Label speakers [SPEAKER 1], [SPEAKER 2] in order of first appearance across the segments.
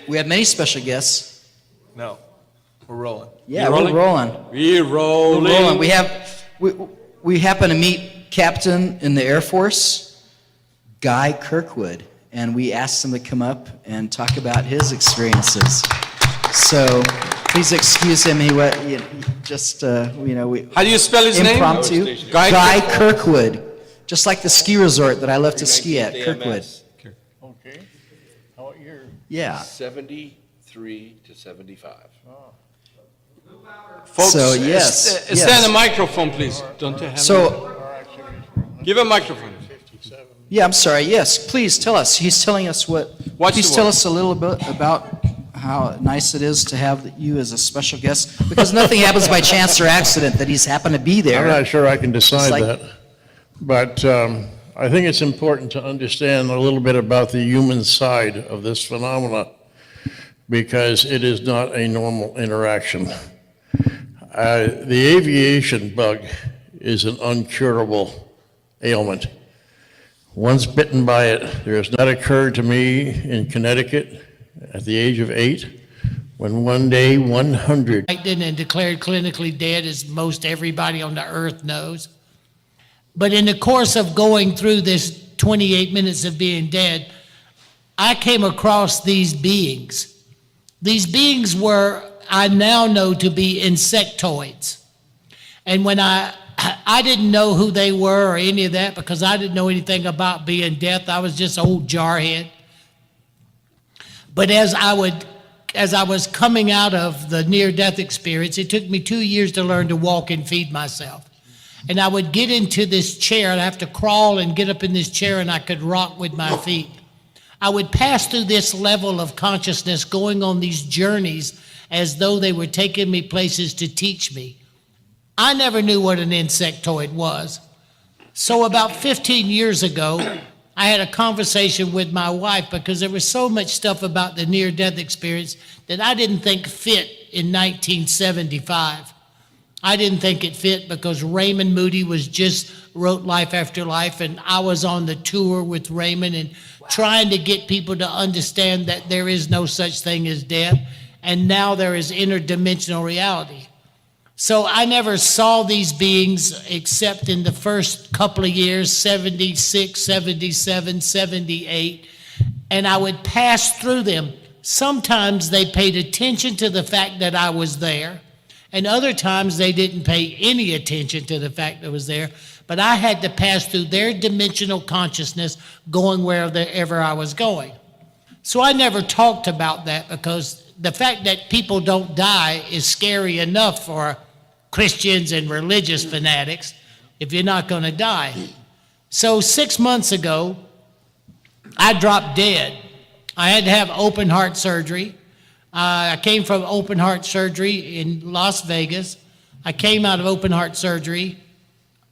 [SPEAKER 1] We have many special guests.
[SPEAKER 2] No, we're rolling.
[SPEAKER 1] Yeah, we're rolling.
[SPEAKER 3] We're rolling.
[SPEAKER 1] We happen to meet Captain in the Air Force, Guy Kirkwood, and we asked him to come up and talk about his experiences. So please excuse him. How do
[SPEAKER 3] you spell his name?
[SPEAKER 1] Impromptu. Guy Kirkwood, just like the ski resort that I love to ski at, Kirkwood.
[SPEAKER 4] Okay. How year?
[SPEAKER 1] Yeah.
[SPEAKER 5] 73 to 75.
[SPEAKER 3] Folks,
[SPEAKER 1] So, yes,
[SPEAKER 3] stand the microphone, please. Don't you have
[SPEAKER 1] So,
[SPEAKER 3] Give a microphone.
[SPEAKER 1] yeah, I'm sorry. Yes, please tell us. He's telling us please tell us a little bit about how nice it is to have you as a special guest, because nothing happens by chance or accident that he's happened to be there.
[SPEAKER 4] I'm not sure I can decide
[SPEAKER 1] like-
[SPEAKER 4] that, but I think it's important to understand a little bit about the human side of this phenomena, because it is not a normal interaction. The aviation bug is an uncurable ailment. Once bitten by it, there has not occurred to me in Connecticut at the age of 8, when one day 100
[SPEAKER 6] and declared clinically dead, as most everybody on the earth knows. But in the course of going through this 28 minutes of being dead, I came across these beings. These beings were, I now know to be insectoids. And when I didn't know who they were or any of that, because I didn't know anything about being death. I was just old jarhead. But as I was coming out of the near-death experience, it took me 2 years to learn to walk and feed myself. And I would get into this chair, and I'd have to crawl and get up in this chair, and I could rock with my feet. I would pass through this level of consciousness, going on these journeys as though they were taking me places to teach me. I never knew what an insectoid was. So about 15 years ago, I had a conversation with my wife, because there was so much stuff about the near-death experience that I didn't think fit in 1975. I didn't think it fit because Raymond Moody wrote Life After Life, and I was on the tour with Raymond and trying to get people to understand that there is no such thing as death, and now there is interdimensional reality. So I never saw these beings except in the first couple of years, 76, 77, 78, and I would pass through them. Sometimes they paid attention to the fact that I was there, and other times they didn't pay any attention to the fact that I was there, but I had to pass through their dimensional consciousness going wherever I was going. So I never talked about that, because the fact that people don't die is scary enough for Christians and religious fanatics if you're not going to die. So 6 months ago, I dropped dead. I had to have open heart surgery. I came from open heart surgery in Las Vegas. I came out of open heart surgery,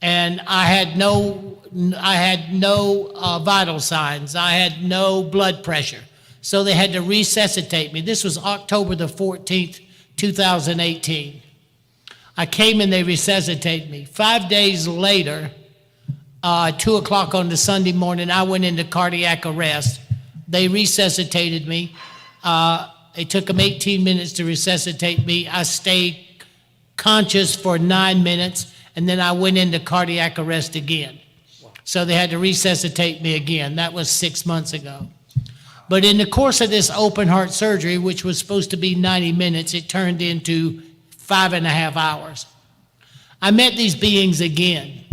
[SPEAKER 6] and I had no vital signs. I had no blood pressure. So they had to resuscitate me. This was October the 14th, 2018. I came and they resuscitated me. 5 days later, 2 o'clock on the Sunday morning, I went into cardiac arrest. They resuscitated me. It took them 18 minutes to resuscitate me. I stayed conscious for 9 minutes, and then I went into cardiac arrest again. So they had to resuscitate me again. That was 6 months ago. But in the course of this open heart surgery, which was supposed to be 90 minutes, it turned into 5.5 hours. I met these beings again,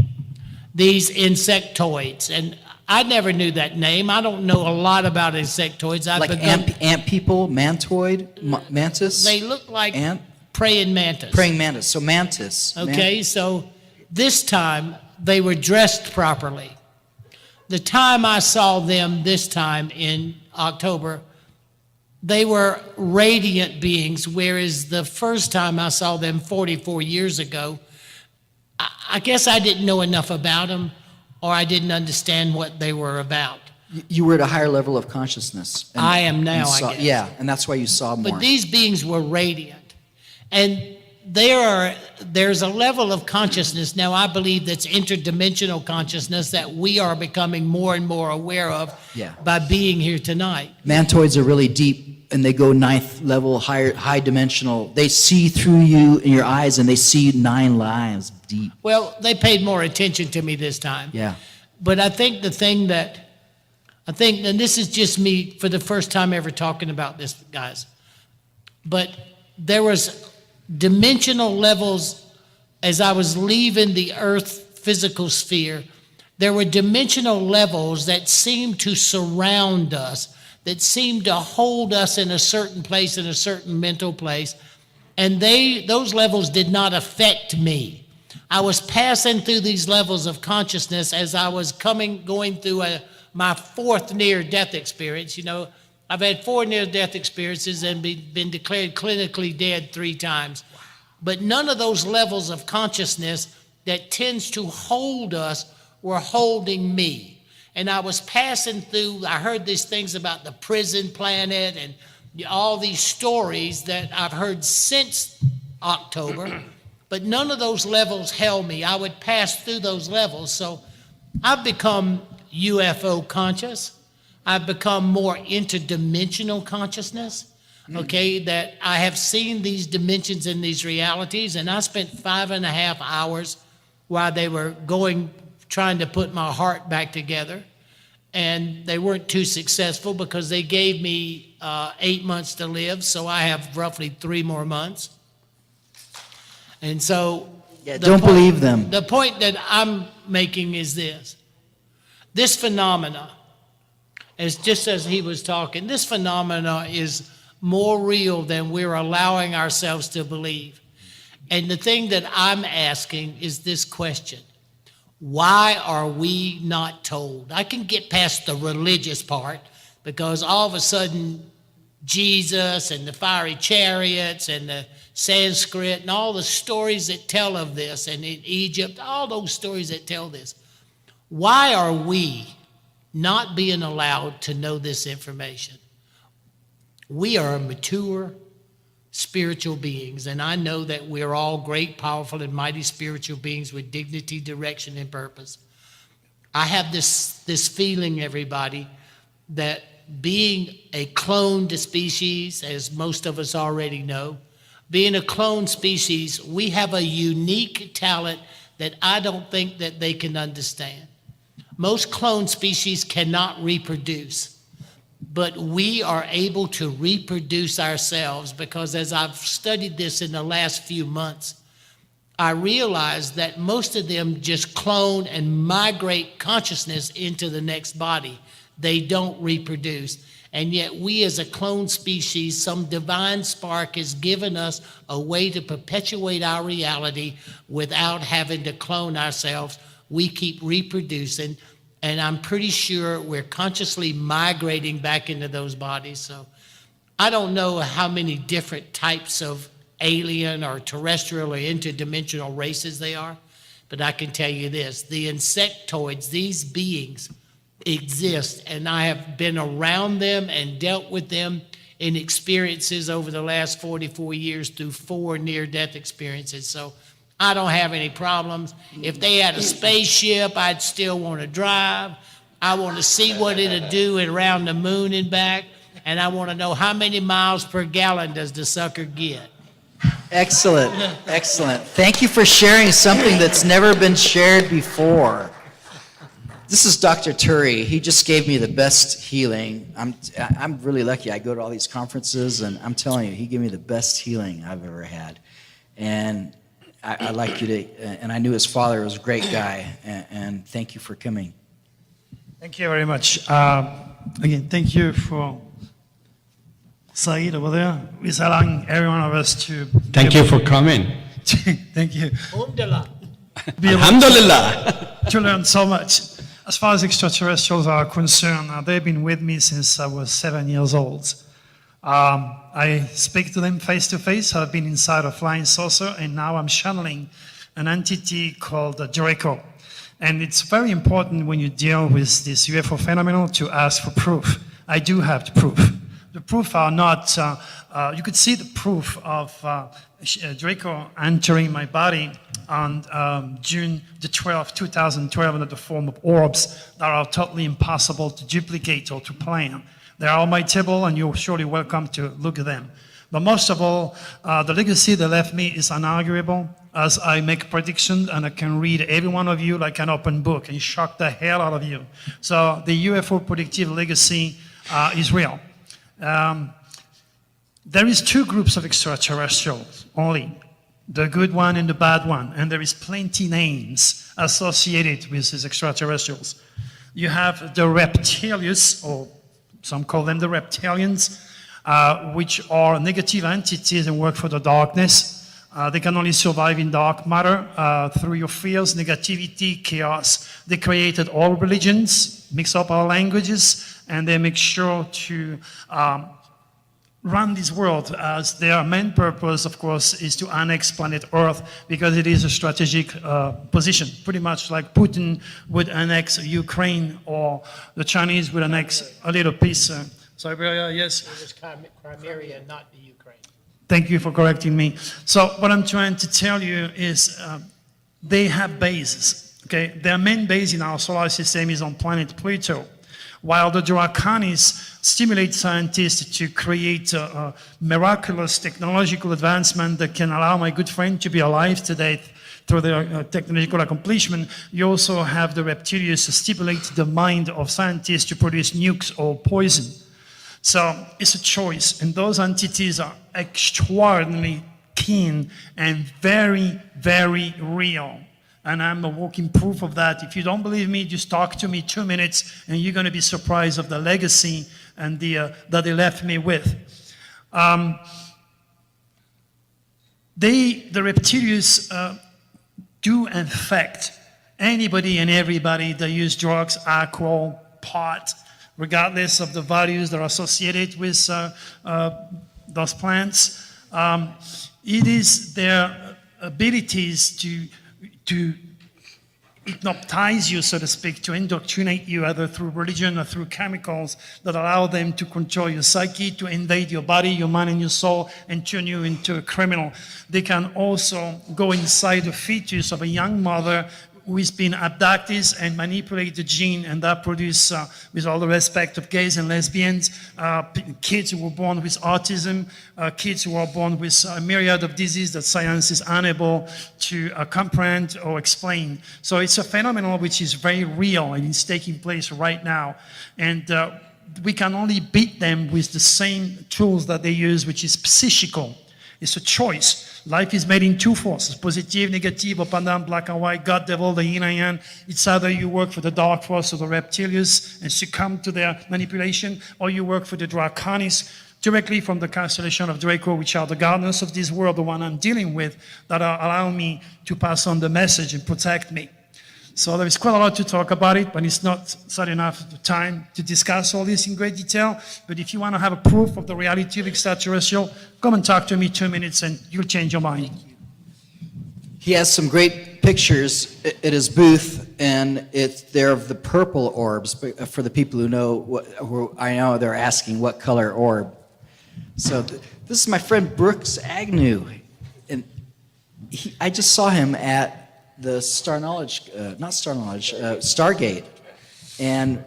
[SPEAKER 6] these insectoids, and I never knew that name. I don't know a lot about insectoids.
[SPEAKER 1] Like ant people, mantoid, mantis?
[SPEAKER 6] They look like
[SPEAKER 1] ant?
[SPEAKER 6] Praying mantis.
[SPEAKER 1] Praying mantis, so mantis.
[SPEAKER 6] Okay, so this time they were dressed properly. The time I saw them this time in October, they were radiant beings, whereas the first time I saw them 44 years ago, I guess I didn't know enough about them, or I didn't understand what they were about.
[SPEAKER 1] You were at a higher level of consciousness.
[SPEAKER 6] I am now, I guess.
[SPEAKER 1] Yeah, and that's why you saw more.
[SPEAKER 6] But these beings were radiant. And there's a level of consciousness now, I believe, that's interdimensional consciousness that we are becoming more and more aware of by being here tonight.
[SPEAKER 1] Mantoids are really deep, and they go ninth level, high dimensional. They see through you in your eyes, and they see 9 lives deep.
[SPEAKER 6] Well, they paid more attention to me this time.
[SPEAKER 1] Yeah.
[SPEAKER 6] But I think and this is just me for the first time ever talking about this, guys, but there was dimensional levels as I was leaving the earth physical sphere. There were dimensional levels that seemed to surround us, that seemed to hold us in a certain place, in a certain mental place, and those levels did not affect me. I was passing through these levels of consciousness as I was going through my 4th near-death experience. You know, I've had 4 near-death experiences and been declared clinically dead 3 times. But none of those levels of consciousness that tends to hold us were holding me. And I was passing through, I heard these things about the prison planet and all these stories that I've heard since October, but none of those levels held me. I would pass through those levels. So I've become UFO conscious. I've become more interdimensional consciousness, okay, that I have seen these dimensions and these realities, and I spent 5.5 hours while they were trying to put my heart back together, and they weren't too successful because they gave me 8 months to live, so I have roughly 3 more months. And so...
[SPEAKER 1] don't believe them.
[SPEAKER 6] The point that I'm making is this. This phenomena, just as he was talking, this phenomena is more real than we're allowing ourselves to believe. And the thing that I'm asking is this question: why are we not told? I can get past the religious part, because all of a sudden Jesus and the fiery chariots and the Sanskrit and all the stories that tell of this, and in Egypt, all those stories that tell this. Why are we not being allowed to know this information? We are mature spiritual beings, and I know that we're all great, powerful, and mighty spiritual beings with dignity, direction, and purpose. I have this feeling, everybody, that being a cloned species, as most of us already know, being a cloned species, we have a unique talent that I don't think that they can understand. Most cloned species cannot reproduce, but we are able to reproduce ourselves, because as I've studied this in the last few months, I realized that most of them just clone and migrate consciousness into the next body. They don't reproduce. And yet we as a clone species, some divine spark has given us a way to perpetuate our reality without having to clone ourselves. We keep reproducing, and I'm pretty sure we're consciously migrating back into those bodies. So I don't know how many different types of alien or terrestrial or interdimensional races they are, but I can tell you this: the insectoids, these beings, exist, and I have been around them and dealt with them in experiences over the last 44 years through 4 near-death experiences. So I don't have any problems. If they had a spaceship, I'd still want to drive. I want to see what it'll do around the moon and back, and I want to know how many miles per gallon does the sucker get.
[SPEAKER 1] Excellent, excellent. Thank you for sharing something that's never been shared before. This is Dr. Turi. He just gave me the best healing. I'm really lucky. I go to all these conferences, and I'm telling you, he gave me the best healing I've ever had. And I'd like you to, and I knew his father was a great guy, and thank you for coming.
[SPEAKER 7] Thank you very much. Again, thank you for Saeed over there. He's allowing every one of us to...
[SPEAKER 3] Thank you for coming.
[SPEAKER 7] Thank you.
[SPEAKER 6] Alhamdulillah.
[SPEAKER 3] Alhamdulillah.
[SPEAKER 7] To learn so much. As far as extraterrestrials are concerned, they've been with me since I was 7 years old. I speak to them face to face. I've been inside a flying saucer, and now I'm channeling an entity called Draco. And it's very important when you deal with this UFO phenomenon to ask for proof. I do have the proof. The proof are not You could see the proof of Draco entering my body on June the 12th, 2012, under the form of orbs that are totally impossible to duplicate or to plan. They are on my table, and you're surely welcome to look at them. But most of all, the legacy they left me is unarguable, as I make predictions and I can read every one of you like an open book and shock the hell out of you. So the UFO predictive legacy is real. There is two groups of extraterrestrials only, the good one and the bad one, and there is plenty names associated with these extraterrestrials. You have the reptilians, or some call them the reptilians, which are negative entities and work for the darkness. They can only survive in dark matter through your fears, negativity, chaos. They created all religions, mix up our languages, and they make sure to run this world, as their main purpose, of course, is to annex planet Earth, because it is a strategic position, pretty much like Putin would annex Ukraine, or the Chinese would annex a little piece. Siberia, yes?
[SPEAKER 6] It was Crimea, not the Ukraine.
[SPEAKER 7] Thank you for correcting me. So what I'm trying to tell you is they have bases, okay? Their main base in our solar system is on planet Pluto, while the Draconis stimulate scientists to create a miraculous technological advancement that can allow my good friend to be alive today through their technological accomplishment. You also have the reptilians to stimulate the mind of scientists to produce nukes or poison. So it's a choice, and those entities are extraordinarily keen and very, very real. And I'm a walking proof of that. If you don't believe me, just talk to me 2 minutes, and you're going to be surprised of the legacy and that they left me with. The reptilians do infect anybody and everybody that use drugs, alcohol, pot, regardless of the values that are associated with those plants. It is their abilities to hypnotize you, so to speak, to indoctrinate you either through religion or through chemicals that allow them to control your psyche, to invade your body, your mind, and your soul, and turn you into a criminal. They can also go inside the fetus of a young mother who has been abducted and manipulate the gene, and that produce, with all the respect of gays and lesbians, kids who were born with autism, kids who are born with a myriad of diseases that science is unable to comprehend or explain. So it's a phenomenon which is very real, and it's taking place right now. And we can only beat them with the same tools that they use, which is psychical. It's a choice. Life is made in two forces, positive, negative, up and down, black and white, God, devil, the yin and yang. It's either you work for the dark force or the reptilians and succumb to their manipulation, or you work for the Draconis, directly from the constellation of Draco, which are the gardeners of this world, the one I'm dealing with, that are allowing me to pass on the message and protect me. So there is quite a lot to talk about it, but it's not sad enough time to discuss all this in great detail. But if you want to have a proof of the reality of extraterrestrial, come and talk to me 2 minutes and you'll change your mind.
[SPEAKER 1] He has some great pictures at his booth, and they're of the purple orbs. But for the people who know, who I know they're asking what color orb. So this is my friend Brooks Agnew, and I just saw him at the Stargate, and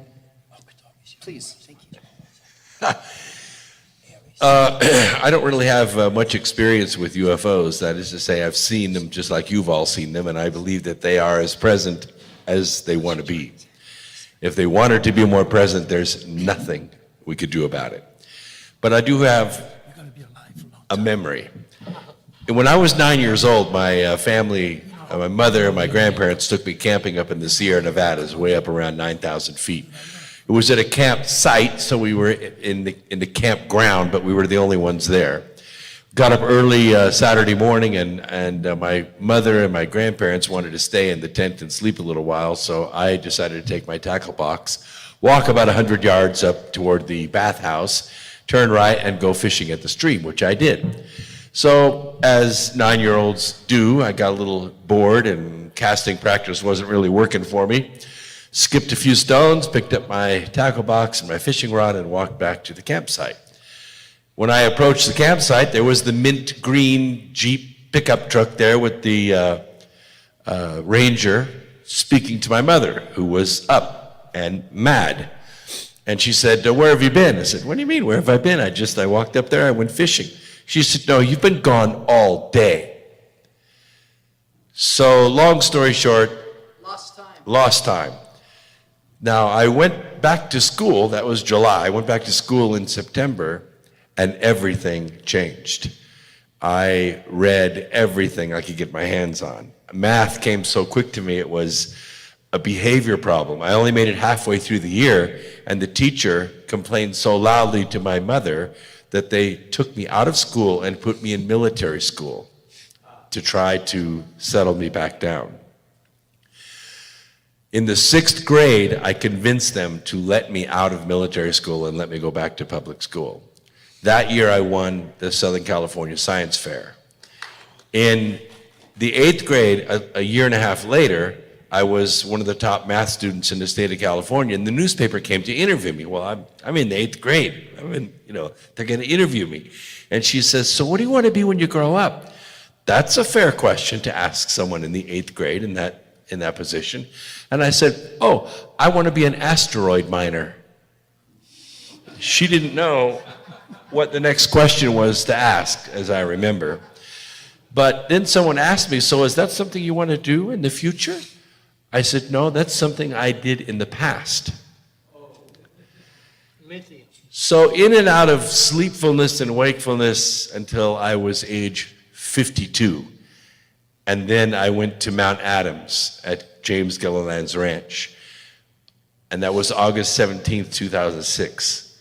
[SPEAKER 1] please, thank you.
[SPEAKER 5] I don't really have much experience with UFOs. That is to say, I've seen them just like you've all seen them, and I believe that they are as present as they want to be. If they wanted to be more present, there's nothing we could do about it. But I do have a memory. And when I was 9 years old, my family, my mother and my grandparents took me camping up in the Sierra Nevadas, way up around 9,000 feet. It was at a campsite, so we were in the campground, but we were the only ones there. Got up early Saturday morning, and my mother and my grandparents wanted to stay in the tent and sleep a little while, so I decided to take my tackle box, walk about 100 yards up toward the bathhouse, turn right, and go fishing at the stream, which I did. So, as 9-year-olds do, I got a little bored and casting practice wasn't really working for me. Skipped a few stones, picked up my tackle box and my fishing rod, and walked back to the campsite. When I approached the campsite, there was the mint green Jeep pickup truck there with the ranger speaking to my mother, who was up and mad. And she said, where have you been? I said, what do you mean, where have I been? I walked up there, I went fishing. She said, no, you've been gone all day. So long story short, lost time. Now, I went back to school, that was July. I went back to school in September, and everything changed. I read everything I could get my hands on. Math came so quick to me, it was a behavior problem. I only made it halfway through the year, and the teacher complained so loudly to my mother that they took me out of school and put me in military school to try to settle me back down. In the 6th grade, I convinced them to let me out of military school and let me go back to public school. That year, I won the Southern California Science Fair. In the 8th grade, a year and a half later, I was one of the top math students in the state of California, and the newspaper came to interview me. Well, I'm in the 8th grade. They're going to interview me. And she says, so what do you want to be when you grow up? That's a fair question to ask someone in the 8th grade in that position. And I said, oh, I want to be an asteroid miner. She didn't know what the next question was to ask, as I remember. But then someone asked me, so is that something you want to do in the future? I said, no, that's something I did in the past. So in and out of sleepfulness and wakefulness until I was age 52. And then I went to Mount Adams at James Gilliland's ranch. And that was August 17th, 2006.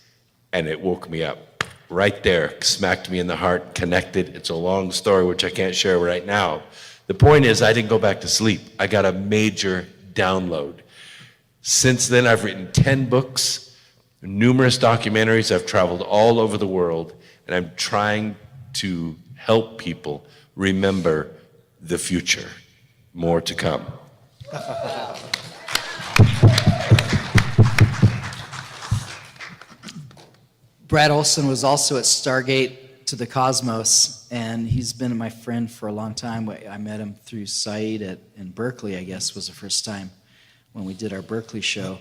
[SPEAKER 5] And it woke me up. Right there, smacked me in the heart, connected. It's a long story, which I can't share right now. The point is, I didn't go back to sleep. I got a major download. Since then, I've written 10 books, numerous documentaries. I've traveled all over the world, and I'm trying to help people remember the future. More to come.
[SPEAKER 1] Brad Olson was also at Stargate to the Cosmos, and he's been my friend for a long time. I met him through Said in Berkeley, I guess, was the first time when we did our Berkeley show.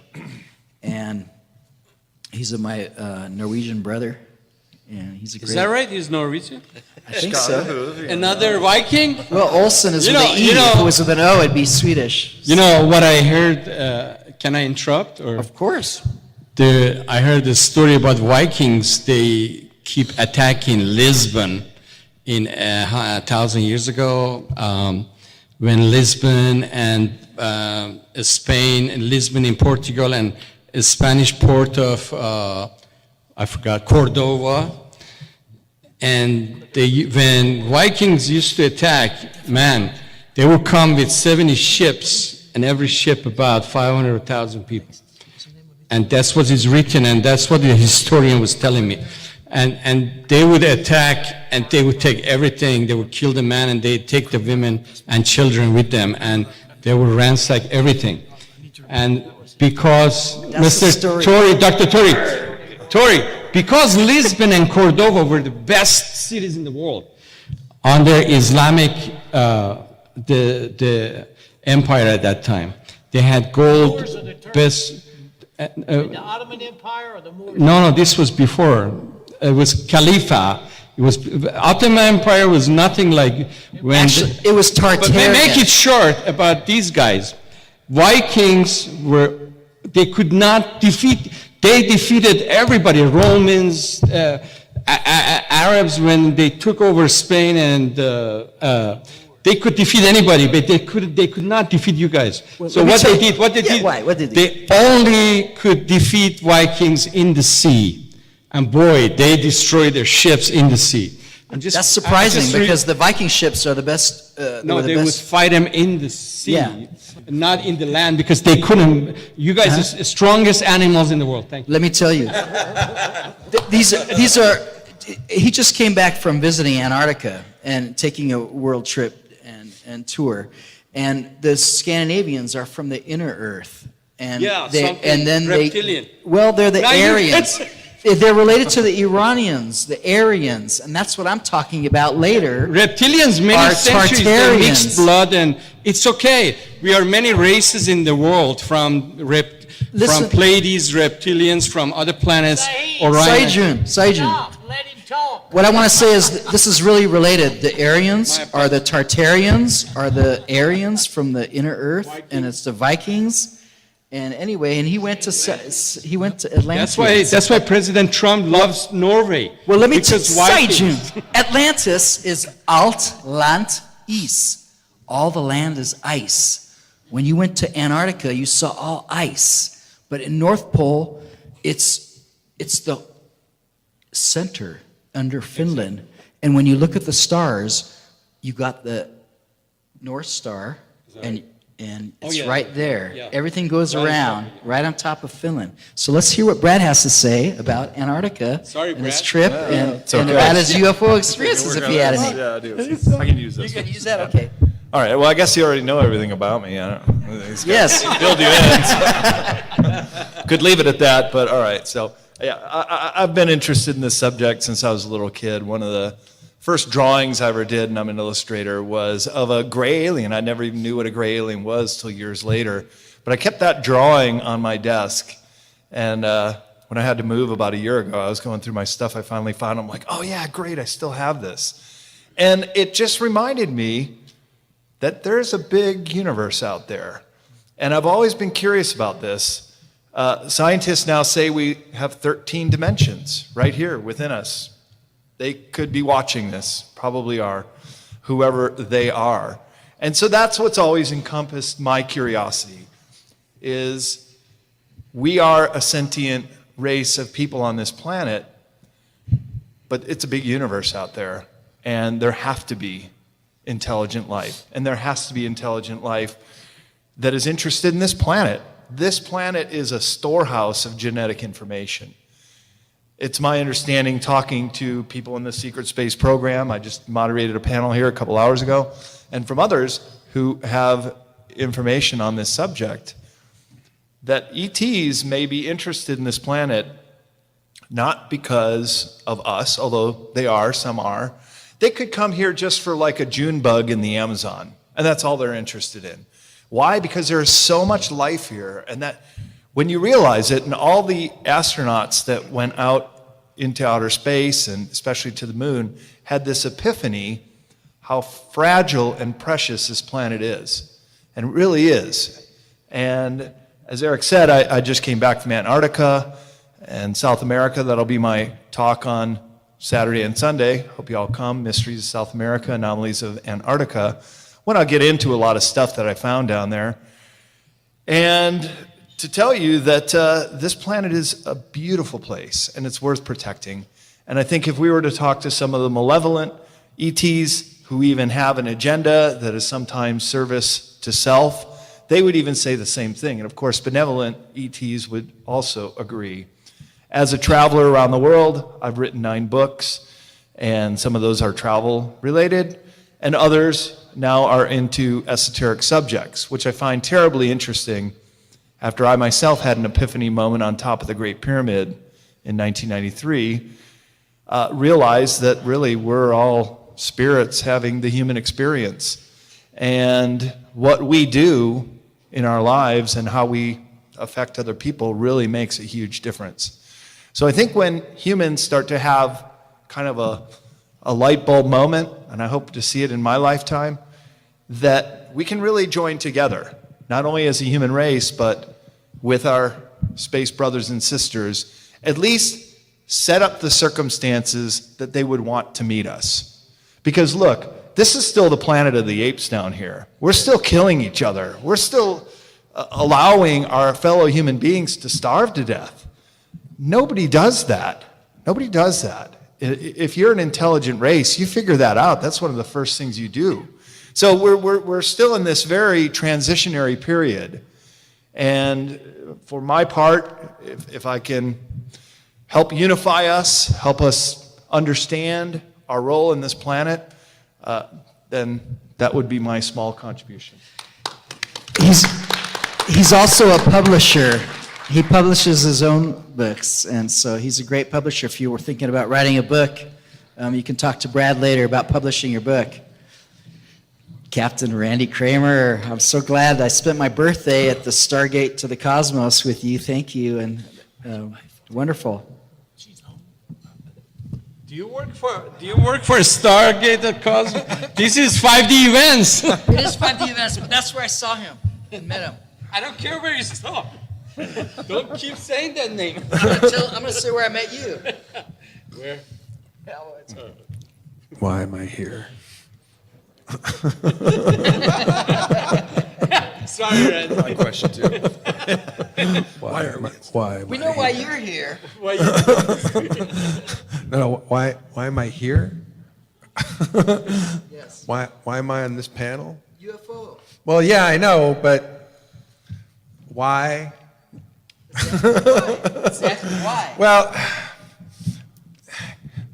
[SPEAKER 1] And he's my Norwegian brother, and he's a great...
[SPEAKER 3] Is that right? He's Norwegian?
[SPEAKER 1] I think so.
[SPEAKER 3] Another Viking?
[SPEAKER 1] Well, Olson is with an E. If it was with an O, it'd be Swedish.
[SPEAKER 3] You know what I heard? Can I interrupt? Or?
[SPEAKER 1] Of course.
[SPEAKER 3] I heard the story about Vikings. They keep attacking Lisbon in 1,000 years ago, when Lisbon and Spain, and Lisbon in Portugal, and a Spanish port of, I forgot, Cordova. And when Vikings used to attack, man, they would come with 70 ships, and every ship about 500,000 people. And that's what is written, and that's what the historian was telling me. And they would attack, and they would take everything. They would kill the man, and they'd take the women and children with them, and they would ransack everything. And because Dr. Tori, because Lisbon and Cordova were the best cities in the world under Islamic, the empire at that time. They had gold, best.
[SPEAKER 6] The Ottoman Empire or the Moorish?
[SPEAKER 3] No, this was before. It was Khalifa. It was Ottoman Empire was nothing like when.
[SPEAKER 1] Actually, it was Tartarian.
[SPEAKER 3] But make it short about these guys. Vikings they could not defeat. They defeated everybody. Romans, Arabs when they took over Spain, and they could defeat anybody, but they could not defeat you guys. So what they did?
[SPEAKER 1] Why? What did
[SPEAKER 3] they only could defeat Vikings in the sea. And boy, they destroyed their ships in the sea.
[SPEAKER 1] That's surprising because the Viking ships are the best.
[SPEAKER 3] They would fight them in the sea, not in the land, because they couldn't. You guys are the strongest animals in the world. Thank you.
[SPEAKER 1] Let me tell you, these are. He just came back from visiting Antarctica and taking a world trip and tour, and the Scandinavians are from the inner Earth, and
[SPEAKER 3] reptilian.
[SPEAKER 1] they're the Aryans. They're related to the Iranians, the Aryans, and that's what I'm talking about later.
[SPEAKER 3] Reptilians, many
[SPEAKER 1] Are
[SPEAKER 3] centuries, they
[SPEAKER 1] Tartarians.
[SPEAKER 3] mixed blood, and it's okay. We are many races in the world, from
[SPEAKER 1] Listen.
[SPEAKER 3] Pleiades, reptilians, from other planets,
[SPEAKER 6] Saeed.
[SPEAKER 3] Orion.
[SPEAKER 1] Saijun.
[SPEAKER 6] Stop, let him talk.
[SPEAKER 1] What I want to say is that this is really related. The Aryans are the Tartarians, are the Aryans from the inner earth, and it's the Vikings. And anyway, and he went to Atlantis.
[SPEAKER 3] That's why President Trump loves Norway.
[SPEAKER 1] Well, let me tell
[SPEAKER 3] because Vikings-
[SPEAKER 1] you, Atlantis is alt land is. All the land is ice. When you went to Antarctica, you saw all ice. But in North Pole, it's the center under Finland. And when you look at the stars, you got the North Star, and it's
[SPEAKER 3] yeah.
[SPEAKER 1] right there.
[SPEAKER 3] Yeah.
[SPEAKER 1] Everything goes
[SPEAKER 3] Right
[SPEAKER 1] around,
[SPEAKER 3] on top,
[SPEAKER 1] right on top of Finland. So let's hear what Brad has to say about Antarctica
[SPEAKER 3] Sorry,
[SPEAKER 1] and his
[SPEAKER 3] Brad.
[SPEAKER 1] trip and
[SPEAKER 2] okay.
[SPEAKER 1] about his UFO experiences, if he had any.
[SPEAKER 2] Yeah, I do. I can use
[SPEAKER 1] You
[SPEAKER 2] this.
[SPEAKER 1] can use that, okay.
[SPEAKER 2] All right. Well, I guess you already know everything about me. I don't know. He's got-
[SPEAKER 1] Yes.
[SPEAKER 2] Filled you in. So. Could leave it at that, but all right. So, yeah, I've been interested in this subject since I was a little kid. One of the first drawings I ever did, and I'm an illustrator, was of a gray alien. I never even knew what a gray alien was till years later. But I kept that drawing on my desk. And when I had to move about a year ago, I was going through my stuff. I finally found it. I'm like, oh, yeah, great. I still have this. And it just reminded me that there's a big universe out there. And I've always been curious about this. Scientists now say we have 13 dimensions right here within us. They could be watching this, probably are, whoever they are. And so that's what's always encompassed my curiosity, is we are a sentient race of people on this planet, but it's a big universe out there, and there have to be intelligent life. And there has to be intelligent life that is interested in this planet. This planet is a storehouse of genetic information. It's my understanding, talking to people in the secret space program, I just moderated a panel here a couple hours ago, and from others who have information on this subject, that ETs may be interested in this planet not because of us, although they are, some are. They could come here just for like a June bug in the Amazon, and that's all they're interested in. Why? Because there is so much life here, and that when you realize it, and all the astronauts that went out into outer space, and especially to the moon, had this epiphany how fragile and precious this planet is, and it really is. And as Eric said, I just came back from Antarctica and South America. That'll be my talk on Saturday and Sunday. Hope you all come. Mysteries of South America, Anomalies of Antarctica. When I'll get into a lot of stuff that I found down there. And to tell you that this planet is a beautiful place, and it's worth protecting. And I think if we were to talk to some of the malevolent ETs who even have an agenda that is sometimes service to self, they would even say the same thing. And of course, benevolent ETs would also agree. As a traveler around the world, I've written 9 books, and some of those are travel related, and others now are into esoteric subjects, which I find terribly interesting after I myself had an epiphany moment on top of the Great Pyramid in 1993, realized that really we're all spirits having the human experience. And what we do in our lives and how we affect other people really makes a huge difference. So I think when humans start to have kind of a light bulb moment, and I hope to see it in my lifetime, that we can really join together, not only as a human race, but with our space brothers and sisters, at least set up the circumstances that they would want to meet us. Because look, this is still the planet of the apes down here. We're still killing each other. We're still allowing our fellow human beings to starve to death. Nobody does that. Nobody does that. If you're an intelligent race, you figure that out. That's one of the first things you do. So we're still in this very transitionary period. And for my part, if I can help unify us, help us understand our role in this planet, then that would be my small contribution.
[SPEAKER 1] He's also a publisher, He publishes his own books, and so he's a great publisher. If you were thinking about writing a book, you can talk to Brad later about publishing your book. Captain Randy Kramer, I'm so glad I spent my birthday at the Stargate to the Cosmos with you. Thank you, and wonderful.
[SPEAKER 3] Do you work for Stargate at Cosmos? This is 5D events.
[SPEAKER 1] It is 5D events, but that's where I saw him and met him.
[SPEAKER 3] I don't care where you saw. Don't keep saying that name.
[SPEAKER 1] I'm going to say where I met you.
[SPEAKER 3] Where?
[SPEAKER 8] Why am I here?
[SPEAKER 3] Sorry, Randy.
[SPEAKER 8] My question too. Why am I?
[SPEAKER 1] We know why you're here.
[SPEAKER 8] No, why am I here?
[SPEAKER 1] Yes.
[SPEAKER 8] Why am I on this panel?
[SPEAKER 1] UFO.
[SPEAKER 8] Well, yeah, I know, but why?
[SPEAKER 1] Exactly why.
[SPEAKER 8] Well,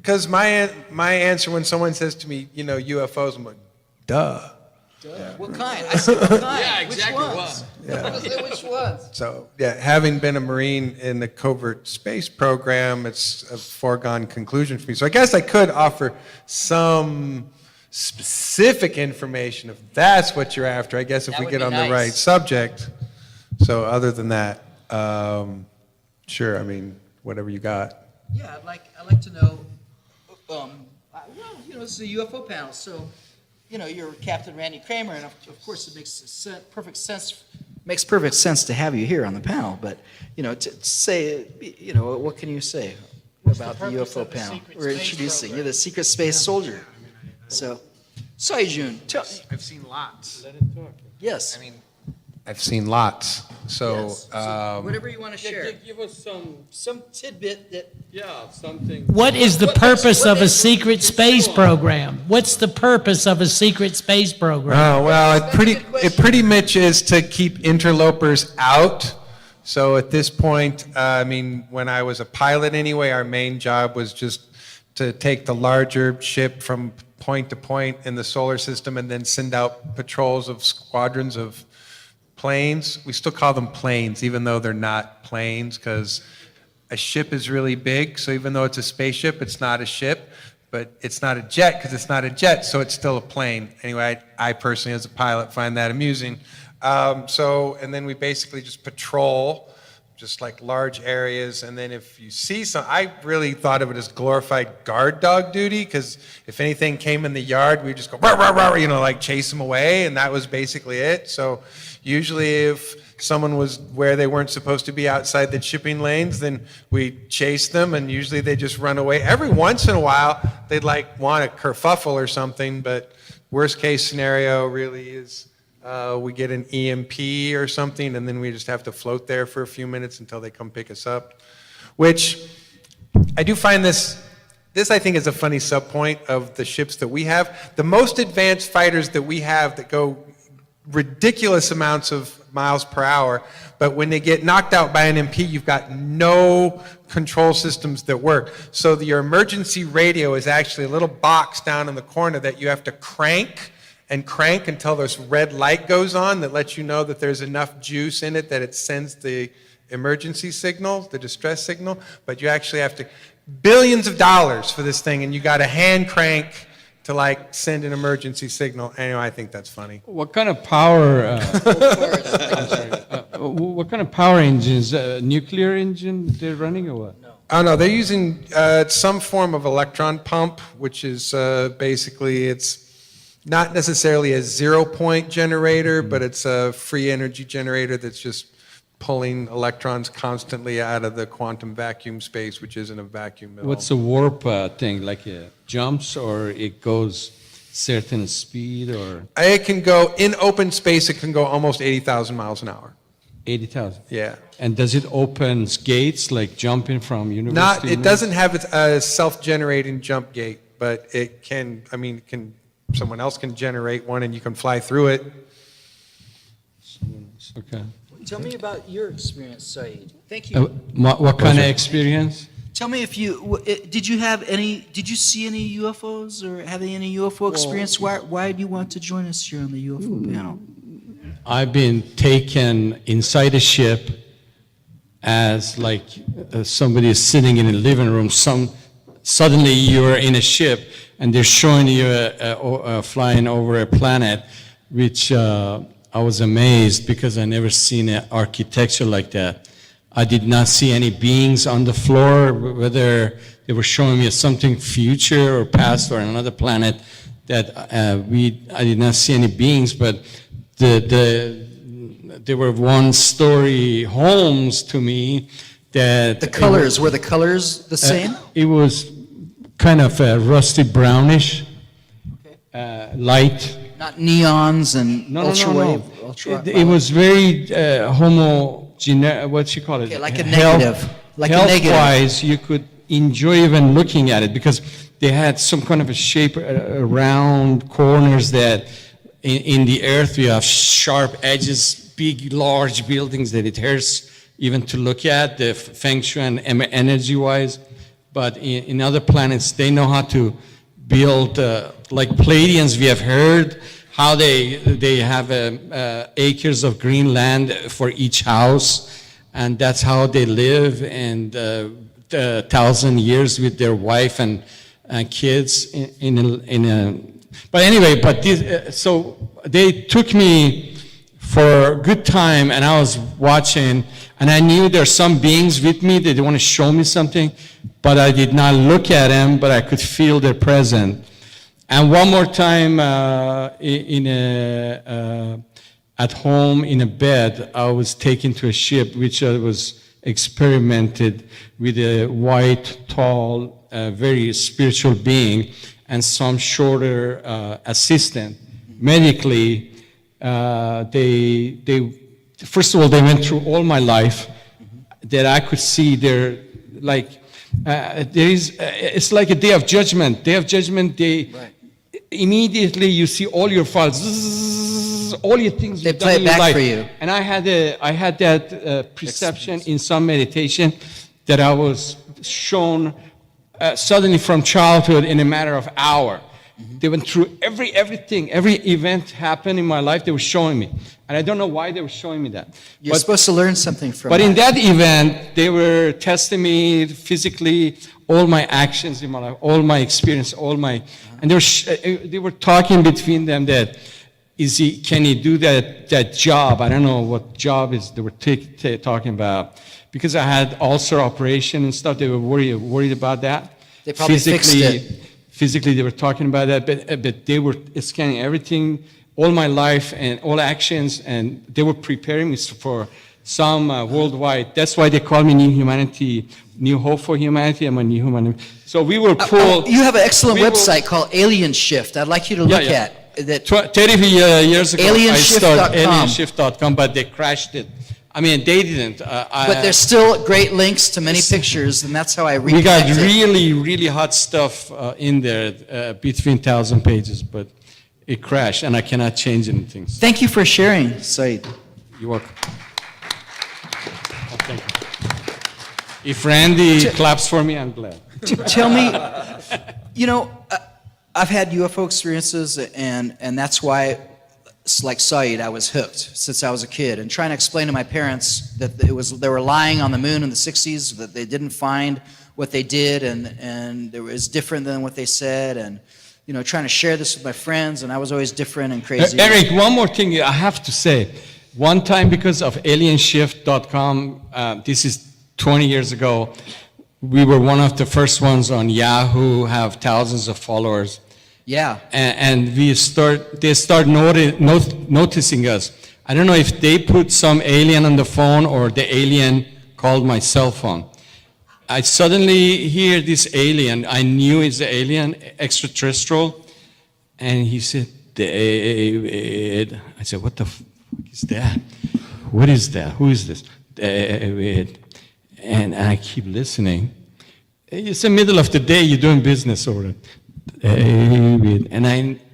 [SPEAKER 8] because my answer when someone says to me, UFOs, I'm like, duh.
[SPEAKER 1] What kind? I said what kind?
[SPEAKER 3] Yeah, exactly
[SPEAKER 1] Which ones?
[SPEAKER 8] Yeah.
[SPEAKER 1] Which ones?
[SPEAKER 8] So, yeah, having been a Marine in the covert space program, it's a foregone conclusion for me. So I guess I could offer some specific information if that's what you're after. I guess if
[SPEAKER 1] That
[SPEAKER 8] we
[SPEAKER 1] would
[SPEAKER 8] get
[SPEAKER 1] be
[SPEAKER 8] on the
[SPEAKER 1] nice.
[SPEAKER 8] right subject. So other than that, sure, I mean, whatever you got.
[SPEAKER 1] Yeah, I'd like to know. Well, this is a UFO panel, so you're Captain Randy Kramer, and of course it makes perfect sense. Makes perfect sense to have you here on the panel, but to say, what can you say about the UFO panel? We're introducing you're the secret space soldier. So, Soyjun, tell.
[SPEAKER 8] I've seen lots.
[SPEAKER 1] Yes.
[SPEAKER 8] I mean, I've seen lots. So,
[SPEAKER 1] Yes. So whatever you want to share.
[SPEAKER 3] Give us
[SPEAKER 1] Some tidbit that.
[SPEAKER 3] something.
[SPEAKER 6] What is the
[SPEAKER 1] What
[SPEAKER 6] purpose of a
[SPEAKER 1] makes-
[SPEAKER 6] secret space program? What's the purpose of a secret space program?
[SPEAKER 8] oh, well,
[SPEAKER 1] That's a good question.
[SPEAKER 8] it pretty much is to keep interlopers out. So at this point, I mean, when I was a pilot anyway, our main job was just to take the larger ship from point to point in the solar system and then send out patrols of squadrons of planes. We still call them planes, even though they're not planes, because a ship is really big. So even though it's a spaceship, it's not a ship. But it's not a jet because it's not a jet, so it's still a plane. Anyway, I personally, as a pilot, find that amusing. And then we basically just patrol just like large areas. And then if you see some, I really thought of it as glorified guard dog duty, because if anything came in the yard, we'd just go, rah, rah, rah, like chase them away. And that was basically it. So usually if someone was where they weren't supposed to be outside the shipping lanes, then we chase them, and usually they just run away. Every once in a while, they'd like want a kerfuffle or something, but worst case scenario really is we get an EMP or something, and then we just have to float there for a few minutes until they come pick us up. Which I do find this I think is a funny subpoint of the ships that we have. The most advanced fighters that we have that go ridiculous amounts of miles per hour, but when they get knocked out by an MP, you've got no control systems that work. So your emergency radio is actually a little box down in the corner that you have to crank and crank until this red light goes on that lets you know that there's enough juice in it that it sends the emergency signal, the distress signal. But you actually have to, billions of dollars for this thing, and you got a hand crank to like send an emergency signal. Anyway, I think that's funny.
[SPEAKER 3] What kind of power? What kind of power engines? Nuclear engine they're running or what?
[SPEAKER 8] Oh no, they're using some form of electron pump, which is basically, it's not necessarily a 0-point generator, but it's a free energy generator that's just pulling electrons constantly out of the quantum vacuum space, which isn't a vacuum at all.
[SPEAKER 3] What's the warp thing? Like it jumps or it goes certain speed or
[SPEAKER 8] It can go, in open space, it can go almost 80,000 miles an hour.
[SPEAKER 3] 80,000?
[SPEAKER 8] Yeah.
[SPEAKER 3] And does it open gates like jumping from university?
[SPEAKER 8] Not, it
[SPEAKER 3] to
[SPEAKER 8] doesn't have a self-generating jump gate, but it can, I mean, someone else can generate one and you can fly through it.
[SPEAKER 3] university? Okay.
[SPEAKER 1] Tell me about your experience, Saeed. Thank you.
[SPEAKER 3] What kind of experience?
[SPEAKER 1] Tell me if you did you see any UFOs or have any UFO experience? Why do you want to join us here on the UFO panel?
[SPEAKER 3] I've been taken inside a ship as like somebody is sitting in a living room. Suddenly you're in a ship and they're showing you flying over a planet, which I was amazed because I never seen an architecture like that. I did not see any beings on the floor, whether they were showing me something future or past or another planet that I did not see any beings, but there were one-story homes to me that...
[SPEAKER 1] The colors, were the colors the same?
[SPEAKER 3] It was kind of rusty brownish, light.
[SPEAKER 1] Not neons and
[SPEAKER 3] No.
[SPEAKER 1] ultrawave?
[SPEAKER 3] It was very what you call it?
[SPEAKER 1] Okay, like a negative, like a negative.
[SPEAKER 3] Health-wise, you could enjoy even looking at it because they had some kind of a shape around corners that in the earth we have sharp edges, big, large buildings that it hurts even to look at, the feng shui and energy-wise. But in other planets, they know how to build, like Pleiadians, we have heard how they have acres of green land for each house, and that's how they live, and 1,000 years with their wife and kids but anyway, so they took me for a good time, and I was watching, and I knew there's some beings with me that they want to show me something, but I did not look at them, but I could feel their presence. And one more time, at home in a bed, I was taken to a ship, which I was experimented with a white, tall, very spiritual being, and some shorter assistant. Medically, they first of all, they went through all my life that I could see their, like, it's like a day of judgment. Day of judgment, immediately you see all your files, all your things you've done
[SPEAKER 1] play
[SPEAKER 3] in
[SPEAKER 1] it
[SPEAKER 3] your
[SPEAKER 1] back
[SPEAKER 3] life.
[SPEAKER 1] for you.
[SPEAKER 3] And I had that perception in some meditation that I was shown suddenly from childhood in a matter of hour. They went through everything, every event happened in my life, they were showing me. And I don't know why they were showing me that.
[SPEAKER 1] You're supposed to learn something from
[SPEAKER 3] But
[SPEAKER 1] that.
[SPEAKER 3] in that event, they were testing me physically, all my actions in my life, all my experience, and they were talking between them that, can he do that job? I don't know what job is they were talking about. Because I had ulcer operation and stuff, they were worried about that.
[SPEAKER 1] They probably fixed it.
[SPEAKER 3] Physically, they were talking about that, but they were scanning everything, all my life and all actions, and they were preparing me for some worldwide. That's why they call me New Humanity, New Hope for Humanity. I'm a New Human. So we were pulled.
[SPEAKER 1] You have an excellent website called Alien Shift. I'd like you to look at that.
[SPEAKER 3] 30 years ago, I started
[SPEAKER 1] Alienshift.com.
[SPEAKER 3] alienshift.com, but they crashed it. I mean, they didn't.
[SPEAKER 1] But there's still great links to many pictures, and that's how I
[SPEAKER 3] We got
[SPEAKER 1] reconnected.
[SPEAKER 3] really, really hot stuff in there, between 1,000 pages, but it crashed, and I cannot change anything.
[SPEAKER 1] Thank you for sharing, Said.
[SPEAKER 3] You're welcome. Okay. If Randy claps for me, I'm glad.
[SPEAKER 1] Tell me, I've had UFO experiences, and that's why, like Said, I was hooked since I was a kid, and trying to explain to my parents that they were lying on the moon in the 60s, that they didn't find what they did, and it was different than what they said, and trying to share this with my friends, and I was always different and crazy.
[SPEAKER 3] Eric, one more thing I have to say. One time, because of alienshift.com, this is 20 years ago, we were one of the first ones on Yahoo, have thousands of followers.
[SPEAKER 1] Yeah.
[SPEAKER 3] And they start noticing us. I don't know if they put some alien on the phone or the alien called my cell phone. I suddenly hear this alien. I knew it's an alien, extraterrestrial. And he said, David. I said, what the fuck is that? What is that? Who is this? David. And I keep listening. It's the middle of the day, you're doing business over it. David. And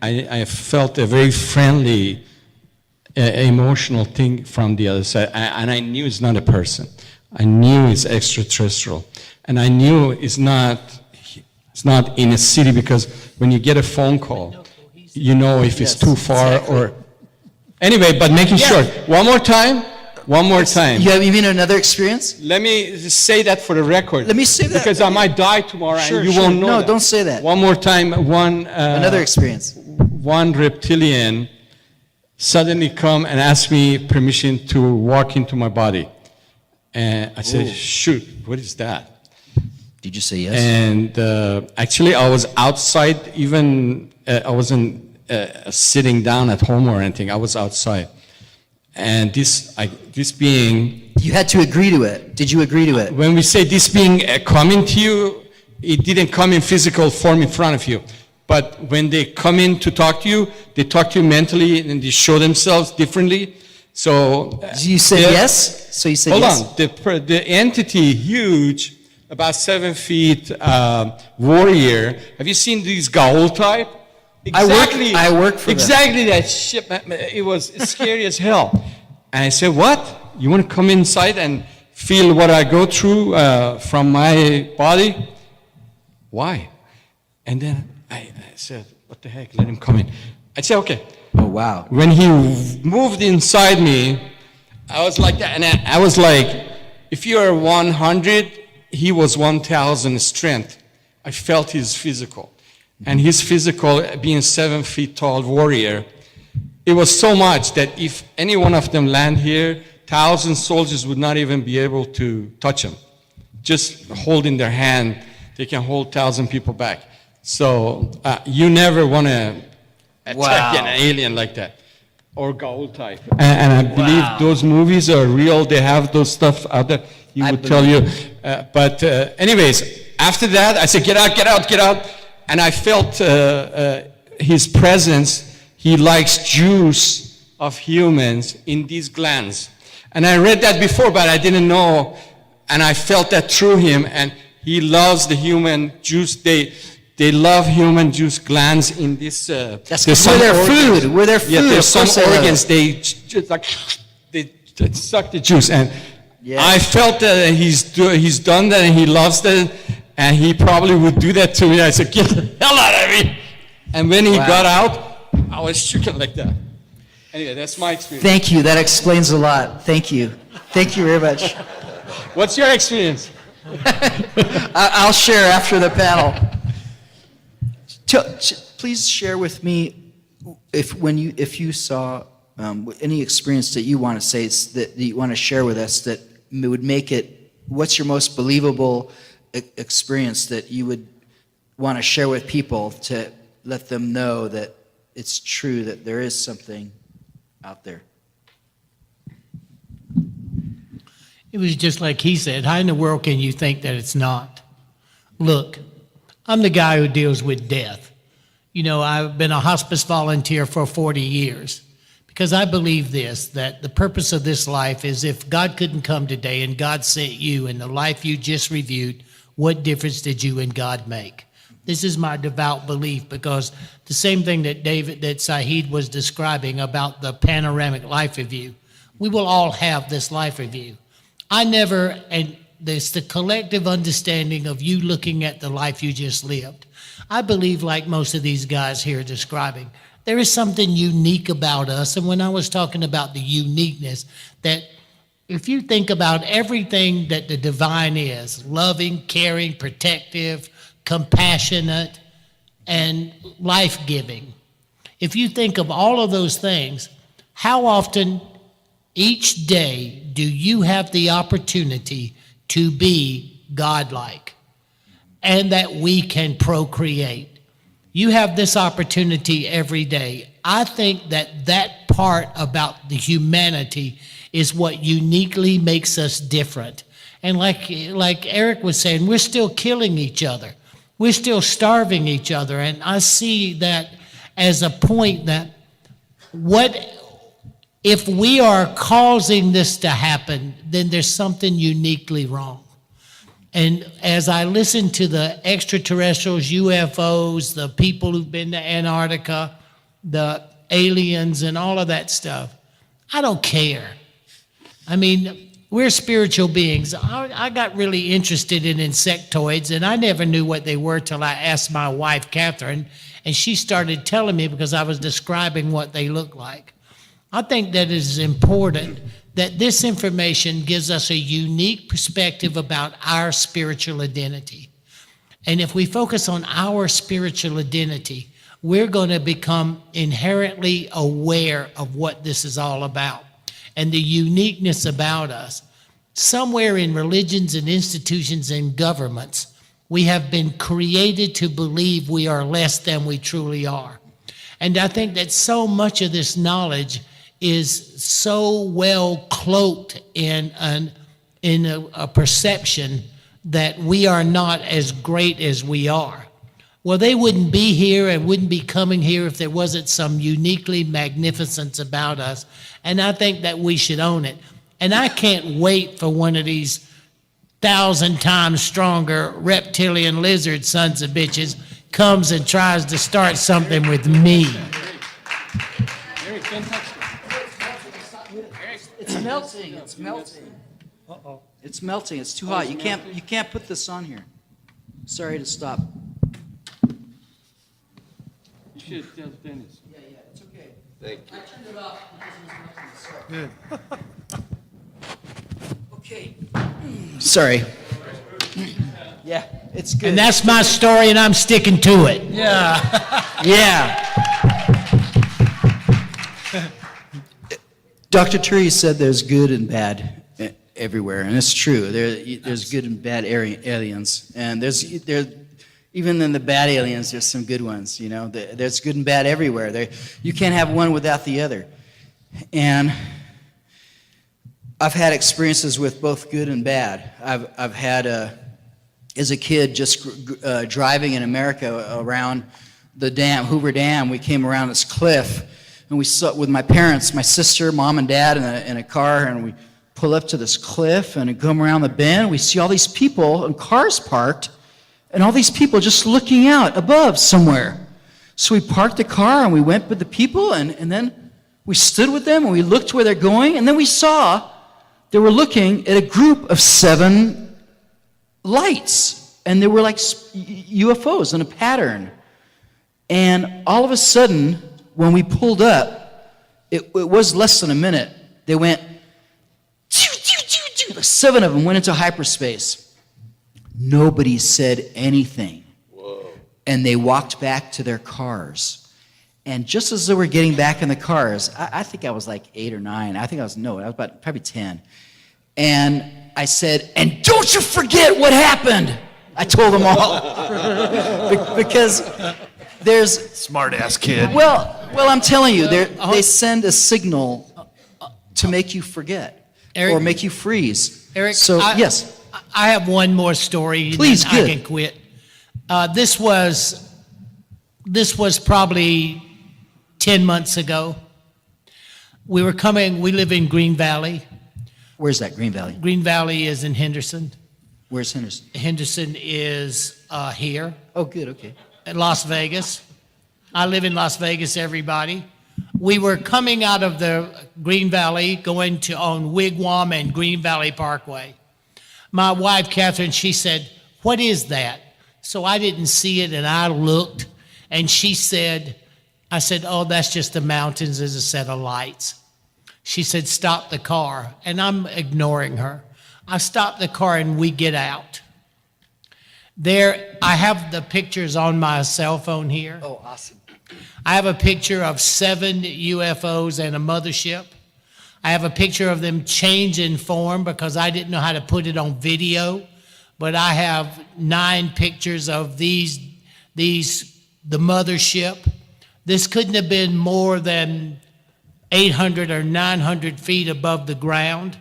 [SPEAKER 3] I felt a very friendly, emotional thing from the other side. And I knew it's not a person. I knew it's extraterrestrial. And I knew it's not in a city, because when you get a phone call, you know if it's too far or... Anyway, but making sure. One more time. One more time.
[SPEAKER 1] You mean another experience?
[SPEAKER 3] Let me just say that for the record.
[SPEAKER 1] Let me say that.
[SPEAKER 3] Because I might die tomorrow
[SPEAKER 1] Sure,
[SPEAKER 3] and you
[SPEAKER 1] sure.
[SPEAKER 3] won't know
[SPEAKER 1] No,
[SPEAKER 3] that.
[SPEAKER 1] don't say that.
[SPEAKER 3] One more time.
[SPEAKER 1] Another experience.
[SPEAKER 3] One reptilian suddenly come and ask me permission to walk into my body. And I said, shoot, what is that?
[SPEAKER 1] Did you say yes?
[SPEAKER 3] And actually, I was outside, even I wasn't sitting down at home or anything. I was outside. And this being,
[SPEAKER 1] You had to agree to it. Did you agree to it?
[SPEAKER 3] when we say this being coming to you, it didn't come in physical form in front of you. But when they come in to talk to you, they talk to you mentally and they show themselves differently. So
[SPEAKER 1] You said
[SPEAKER 3] yeah.
[SPEAKER 1] yes? So you said
[SPEAKER 3] Hold
[SPEAKER 1] yes?
[SPEAKER 3] on. The entity, huge, about 7 feet, warrior. Have you seen these Gaul type?
[SPEAKER 1] I work for them.
[SPEAKER 3] Exactly that shit. Man. It was scary as hell. And I said, what? You want to come inside and feel what I go through from my body? Why? And then I said, what the heck? Let him come in. I said, okay.
[SPEAKER 1] Oh, wow.
[SPEAKER 3] When he moved inside me, I was like that. And I was like, if you are 100, he was 1,000 strength. I felt his physical. And his physical, being 7 feet tall warrior, it was so much that if any one of them land here, 1,000 soldiers would not even be able to touch him. Just holding their hand, they can hold 1,000 people back. So you never want to attack
[SPEAKER 1] Wow.
[SPEAKER 3] an alien like that, or Gaul type. And I believe those movies are real. They have those stuff out there. He
[SPEAKER 1] I
[SPEAKER 3] would tell you. But anyways, after that, I said, get out, get out, get out. And I felt his presence. He likes juice of humans in these glands. And I read that before, but I didn't know. And I felt that through him. And he loves the human juice. They love human juice glands in this.
[SPEAKER 1] That's
[SPEAKER 3] there's
[SPEAKER 1] we're
[SPEAKER 3] some
[SPEAKER 1] their
[SPEAKER 3] organs-
[SPEAKER 1] food. We're their food.
[SPEAKER 3] Yeah, there's
[SPEAKER 1] Of
[SPEAKER 3] some
[SPEAKER 1] course they love
[SPEAKER 3] organs.
[SPEAKER 1] it.
[SPEAKER 3] They just like they suck the juice, and
[SPEAKER 1] Yeah.
[SPEAKER 3] I felt that he's done that, and he loves that, and he probably would do that to me. I said, "Get the hell out of me!" And when he
[SPEAKER 1] Wow.
[SPEAKER 3] got out, I was shaken like that. Anyway, that's my experience.
[SPEAKER 1] Thank you. That explains a lot. Thank you. Thank you very much.
[SPEAKER 3] What's your experience?
[SPEAKER 1] I'll share after the panel. Please share with me if you saw any experience that you want to say that you want to share with us that would make it. What's your most believable experience that you would want to share with people to let them know that it's true that there is something out there?
[SPEAKER 6] It was just like he said, how in the world can you think that it's not? Look, I'm the guy who deals with death. You know, I've been a hospice volunteer for 40 years because I believe this, that the purpose of this life is if God couldn't come today and God sent you in the life you just reviewed, what difference did you and God make? This is my devout belief because the same thing that Saeed was describing about the panoramic life review, we will all have this life review. And there's the collective understanding of you looking at the life you just lived. I believe, like most of these guys here describing, there is something unique about us. And when I was talking about the uniqueness, that if you think about everything that the divine is, loving, caring, protective, compassionate, and life-giving, if you think of all of those things, how often each day do you have the opportunity to be godlike and that we can procreate? You have this opportunity every day. I think that part about the humanity is what uniquely makes us different. And like Eric was saying, we're still killing each other. We're still starving each other. And I see that as a point that if we are causing this to happen, then there's something uniquely wrong. And as I listen to the extraterrestrials, UFOs, the people who've been to Antarctica, the aliens and all of that stuff, I don't care. I mean, we're spiritual beings. I got really interested in insectoids, and I never knew what they were till I asked my wife, Catherine, and she started telling me because I was describing what they look like. I think that it is important that this information gives us a unique perspective about our spiritual identity. And if we focus on our spiritual identity, we're going to become inherently aware of what this is all about and the uniqueness about us. Somewhere in religions and institutions and governments, we have been created to believe we are less than we truly are. And I think that so much of this knowledge is so well cloaked in a perception that we are not as great as we are. Well, they wouldn't be here and wouldn't be coming here if there wasn't some uniquely magnificence about us. And I think that we should own it. And I can't wait for one of these 1,000 times stronger reptilian lizard sons of bitches comes and tries to start something with me.
[SPEAKER 1] It's melting. It's melting. It's melting. It's too hot. You can't put this on here. Sorry to stop.
[SPEAKER 3] You should tell Dennis.
[SPEAKER 1] Yeah, it's okay.
[SPEAKER 5] Thank you.
[SPEAKER 1] I turned it off because it was melting. Sorry. Okay. Sorry. Yeah, it's good.
[SPEAKER 6] And that's my story, and I'm sticking to it.
[SPEAKER 1] Yeah. Dr. Turi said there's good and bad everywhere, and it's true. There's good and bad aliens, and there's even in the bad aliens, there's some good ones. You know, there's good and bad everywhere. You can't have one without the other. And I've had experiences with both good and bad. I've had as a kid, just driving in America around the dam, Hoover Dam, we came around this cliff, and we saw with my parents, my sister, mom, and dad in a car, and we pull up to this cliff and come around the bend. We see all these people and cars parked, and all these people just looking out above somewhere. So we parked the car, and we went with the people, and then we stood with them, and we looked where they're going, and then we saw they were looking at a group of 7 lights, and they were like UFOs in a pattern. And all of a sudden, when we pulled up, it was less than a minute. They went, like 7 of them went into hyperspace. Nobody said anything. Whoa. And they walked back to their cars. And just as they were getting back in the cars, I think I was like 8 or 9. I was about probably 10. And I said, and don't you forget what happened. I told them all. Because there's...
[SPEAKER 2] Smart ass kid.
[SPEAKER 1] Well, I'm telling you, they send a signal to make you forget,
[SPEAKER 6] Eric,
[SPEAKER 1] or make you freeze.
[SPEAKER 6] Eric,
[SPEAKER 1] so yes.
[SPEAKER 6] I have one more story.
[SPEAKER 1] Please,
[SPEAKER 6] then
[SPEAKER 1] good.
[SPEAKER 6] I can quit. This was probably 10 months ago. We live in Green Valley.
[SPEAKER 1] Where's that, Green Valley?
[SPEAKER 6] Green Valley is in Henderson.
[SPEAKER 1] Where's Henderson?
[SPEAKER 6] Henderson is here.
[SPEAKER 1] Oh, good, okay.
[SPEAKER 6] At Las Vegas. I live in Las Vegas, everybody. We were coming out of the Green Valley, going on Wigwam and Green Valley Parkway. My wife, Catherine, she said, "What is that?" So I didn't see it, and I looked, and I said, "Oh, that's just the mountains. There's a set of lights." She said, "Stop the car." And I'm ignoring her. I stop the car, and we get out. I have the pictures on my cell phone here.
[SPEAKER 1] Oh, awesome.
[SPEAKER 6] I have a picture of 7 UFOs and a mothership. I have a picture of them changing form because I didn't know how to put it on video. But I have 9 pictures of the mothership. This couldn't have been more than 800 or 900 feet above the ground.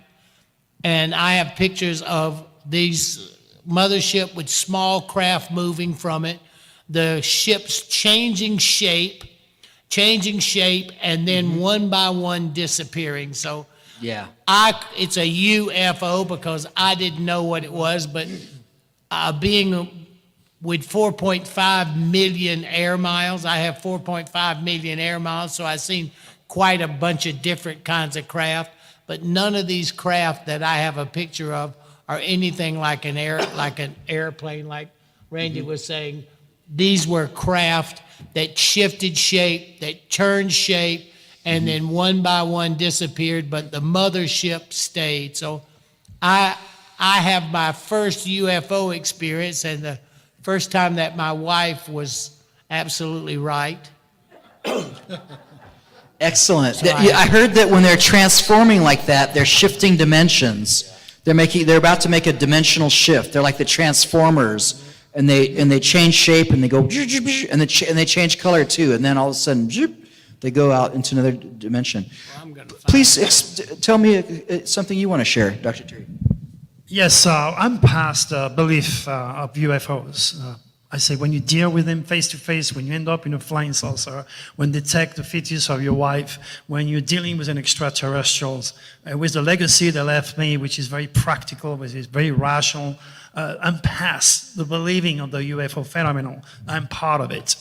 [SPEAKER 6] And I have pictures of these mothership with small craft moving from it, the ships changing shape, and then one by one disappearing. So
[SPEAKER 1] Yeah.
[SPEAKER 6] it's a UFO because I didn't know what it was, but being with 4.5 million air miles, I have 4.5 million air miles, so I've seen quite a bunch of different kinds of craft, but none of these craft that I have a picture of are anything like an airplane, like Randy was saying. These were craft that shifted shape, that turned shape, and then one by one disappeared, but the mothership stayed. So I have my first UFO experience, and the first time that my wife was absolutely right.
[SPEAKER 1] Excellent.
[SPEAKER 6] So
[SPEAKER 1] I heard that when they're transforming like that, they're shifting dimensions. They're about to make a dimensional shift. They're like the Transformers, and they change shape and they go and they change color too, and then all of a sudden they go out into another dimension. Please tell me something you want to share, Dr. Terry.
[SPEAKER 7] Yes, I'm past belief of UFOs. I say when you deal with them face to face, when you end up in a flying saucer, when they take the fetus of your wife, when you're dealing with an extraterrestrials, with the legacy they left me, which is very practical, which is very rational, I'm past the believing of the UFO phenomenon. I'm part of it.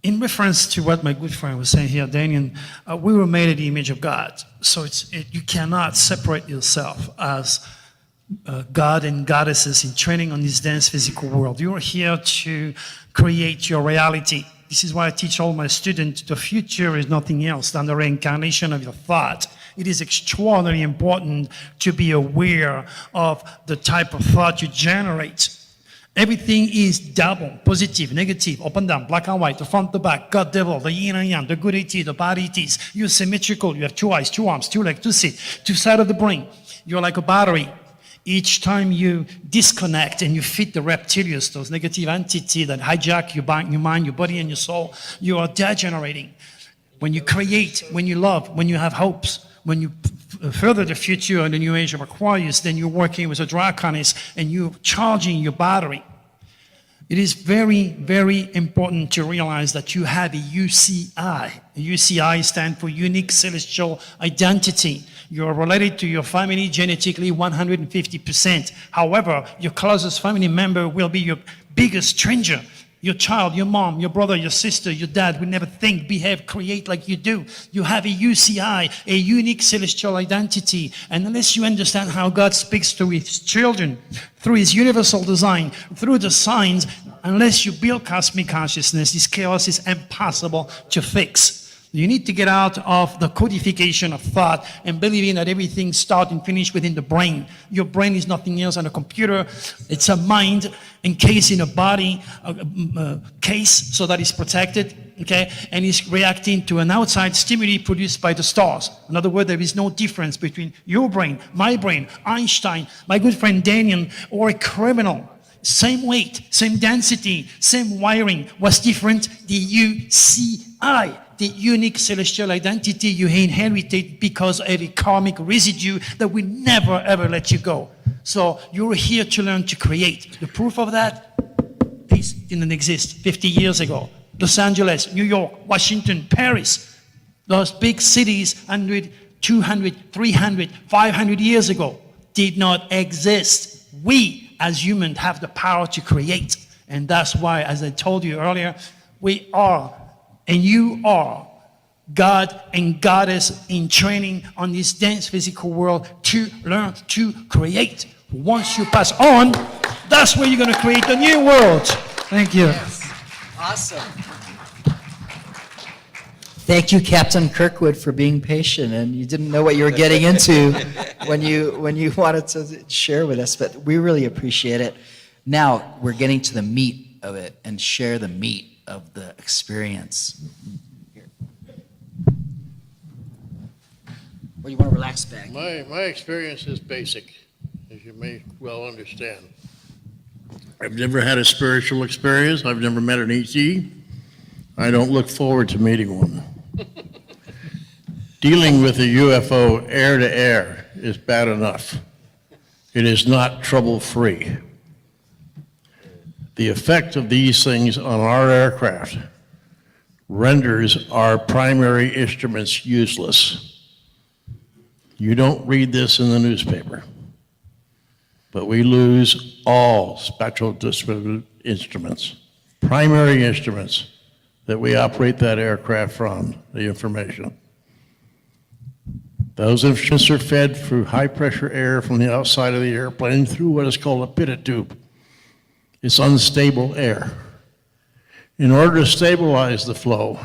[SPEAKER 7] In reference to what my good friend was saying here, Daniel, we were made in the image of God. So you cannot separate yourself as God and goddesses in training on this dense physical world. You are here to create your reality. This is why I teach all my students the future is nothing else than the reincarnation of your thought. It is extraordinarily important to be aware of the type of thought you generate. Everything is double, positive, negative, up and down, black and white, the front, the back, God, devil, the yin and yang, the good it is, the bad it is. You're symmetrical. You have 2 eyes, 2 arms, 2 legs, 2 feet, 2 sides of the brain. You're like a battery. Each time you disconnect and you feed the reptilians, those negative entities that hijack your mind, your body, and your soul, you are degenerating. When you create, when you love, when you have hopes, when you further the future in the new age of Aquarius, then you're working with a draconis and you're charging your battery. It is very, very important to realize that you have a UCI. A UCI stands for Unique Celestial Identity. You're related to your family genetically 150%. However, your closest family member will be your biggest stranger. Your child, your mom, your brother, your sister, your dad will never think, behave, create like you do. You have a UCI, a unique celestial identity. And unless you understand how God speaks to his children, through his universal design, through the signs, unless you build cosmic consciousness, this chaos is impossible to fix. You need to get out of the codification of thought and believing that everything starts and finishes within the brain. Your brain is nothing else than a computer. It's a mind encased in a body case so that it's protected, okay? And it's reacting to an outside stimuli produced by the stars. In other words, there is no difference between your brain, my brain, Einstein, my good friend Daniel, or a criminal. Same weight, same density, same wiring. What's different? The UCI. The unique celestial identity you inherited because of a karmic residue that will never ever let you go. So you're here to learn to create. The proof of that, this didn't exist 50 years ago. Los Angeles, New York, Washington, Paris, those big cities 100, 200, 300, 500 years ago did not exist. We as humans have the power to create. And that's why, as I told you earlier, we are and you are God and Goddess in training on this dense physical world to learn to create. Once you pass on, that's where you're going to create the new world. Thank you.
[SPEAKER 1] Yes. Awesome. Thank you, Captain Kirkwood, for being patient, and you didn't know what you were getting into when you wanted to share with us, but we really appreciate it. Now we're getting to the meat of it and share the meat of the experience. Here. Or you want to relax back?
[SPEAKER 4] My experience is basic, as you may well understand. I've never had a spiritual experience. I've never met an ET. I don't look forward to meeting one. Dealing with a UFO air to air is bad enough. It is not trouble-free. The effect of these things on our aircraft renders our primary instruments useless. You don't read this in the newspaper, but we lose all spectral instruments, primary instruments that we operate that aircraft from, the information. Those instruments are fed through high-pressure air from the outside of the airplane through what is called a pitot tube. It's unstable air. In order to stabilize the flow,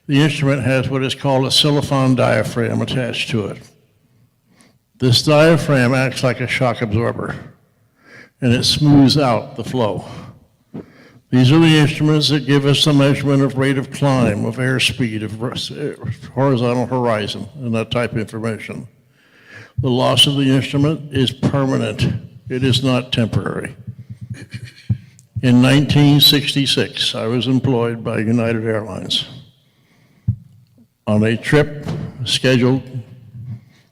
[SPEAKER 4] The instrument has what is called a silicon diaphragm attached to it. This diaphragm acts like a shock absorber, and it smooths out the flow. These are the instruments that give us the measurement of rate of climb, of airspeed, of horizontal horizon, and that type of information. The loss of the instrument is permanent. It is not temporary. In 1966, I was employed by United Airlines on a trip scheduled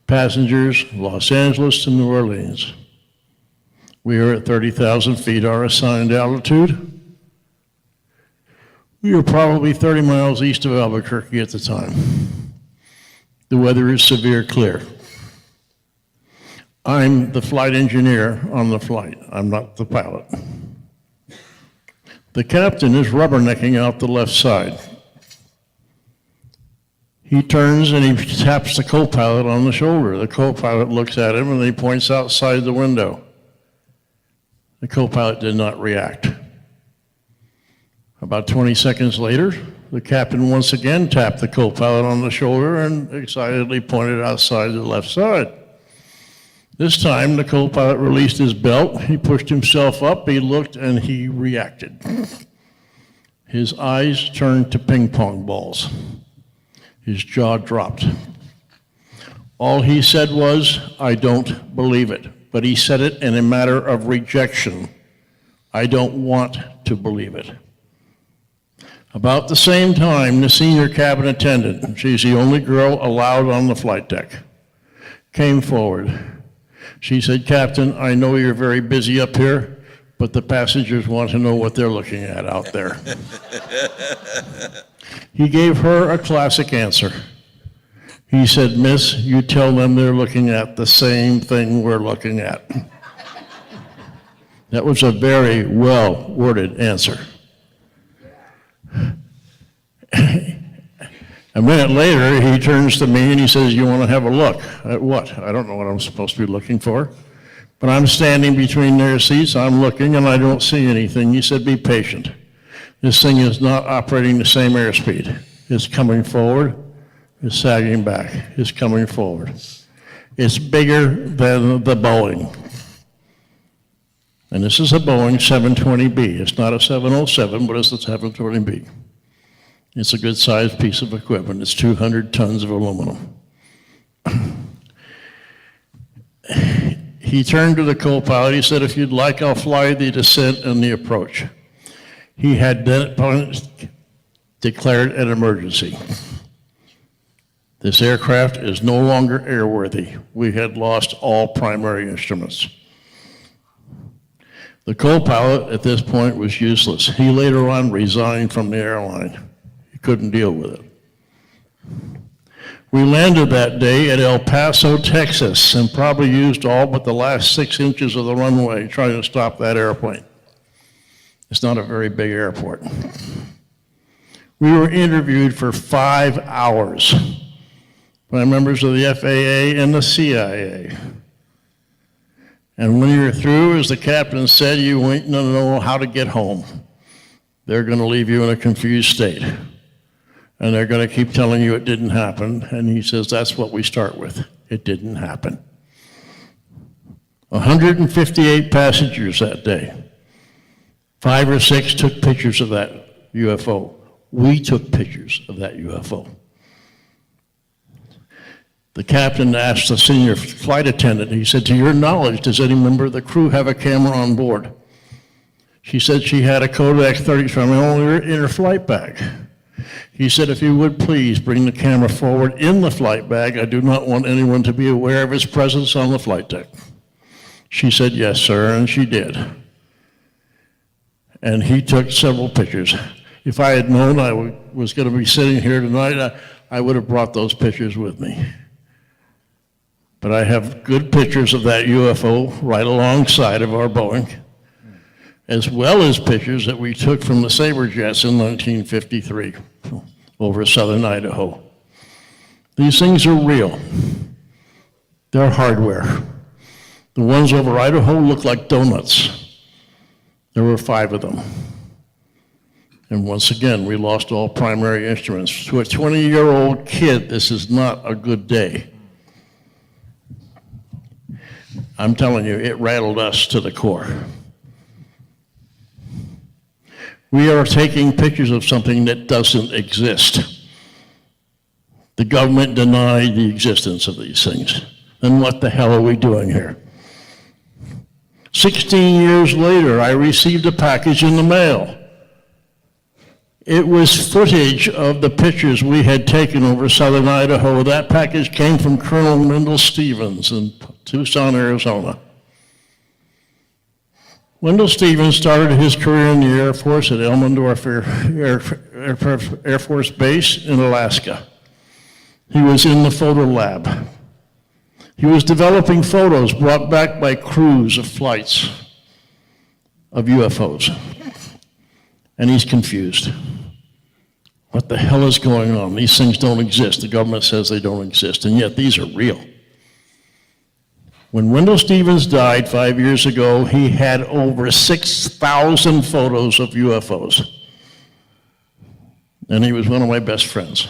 [SPEAKER 4] passengers Los Angeles to New Orleans. We are at 30,000 feet, our assigned altitude. We were probably 30 miles east of Albuquerque at the time. The weather is severe clear. I'm the flight engineer on the flight. I'm not the pilot. The captain is rubbernecking out the left side. He turns and he taps the co-pilot on the shoulder. The co-pilot looks at him and he points outside the window. The co-pilot did not react. About 20 seconds later, the captain once again tapped the co-pilot on the shoulder and excitedly pointed outside the left side. This time, the co-pilot released his belt, he pushed himself up, he looked, and he reacted. His eyes turned to ping pong balls. His jaw dropped. All he said was, "I don't believe it." But he said it in a matter of rejection. I don't want to believe it. About the same time, the senior cabin attendant, she's the only girl allowed on the flight deck, came forward. She said, "Captain, I know you're very busy up here, but the passengers want to know what they're looking at out there." He gave her a classic answer. He said, "Miss, you tell them they're looking at the same thing we're looking at." That was a very well-worded answer. A minute later, he turns to me and he says, "You want to have a look?" At what? I don't know what I'm supposed to be looking for. But I'm standing between their seats, I'm looking, and I don't see anything. He said, "Be patient. This thing is not operating the same airspeed. It's coming forward, it's sagging back, it's coming forward. It's bigger than the Boeing." And this is a Boeing 720B. It's not a 707, but it's a 720B. It's a good-sized piece of equipment. It's 200 tons of aluminum. He turned to the co-pilot. He said, "If you'd like, I'll fly the descent and the approach." He had declared an emergency. This aircraft is no longer airworthy. We had lost all primary instruments. The co-pilot at this point was useless. He later on resigned from the airline. He couldn't deal with it. We landed that day at El Paso, Texas, and probably used all but the last 6 inches of the runway trying to stop that airplane. It's not a very big airport. We were interviewed for 5 hours by members of the FAA and the CIA. And when you're through, as the captain said, you ain't gonna know how to get home. They're gonna leave you in a confused state. And they're gonna keep telling you it didn't happen. And he says, that's what we start with. It didn't happen. 158 passengers that day. 5 or 6 took pictures of that UFO. We took pictures of that UFO. The captain asked the senior flight attendant, he said, "To your knowledge, does any member of the crew have a camera on board?" She said she had a Kodak 35 in her flight bag. He said, "If you would please bring the camera forward in the flight bag. I do not want anyone to be aware of its presence on the flight deck." She said, "Yes, sir," and she did. And he took several pictures. If I had known I was going to be sitting here tonight, I would have brought those pictures with me. But I have good pictures of that UFO right alongside of our Boeing, as well as pictures that we took from the Sabre jets in 1953 over southern Idaho. These things are real. They're hardware. The ones over Idaho look like donuts. There were 5 of them. And once again, we lost all primary instruments. To a 20-year-old kid, this is not a good day. I'm telling you, it rattled us to the core. We are taking pictures of something that doesn't exist. The government denied the existence of these things. Then what the hell are we doing here? 16 years later, I received a package in the mail. It was footage of the pictures we had taken over southern Idaho. That package came from Colonel Wendell Stevens in Tucson, Arizona. Wendell Stevens started his career in the Air Force at Elmendorf Air Force Base in Alaska. He was in the photo lab. He was developing photos brought back by crews of flights of UFOs. And he's confused. What the hell is going on? These things don't exist. The government says they don't exist, and yet these are real. When Wendell Stevens died 5 years ago, he had over 6,000 photos of UFOs. And he was one of my best friends.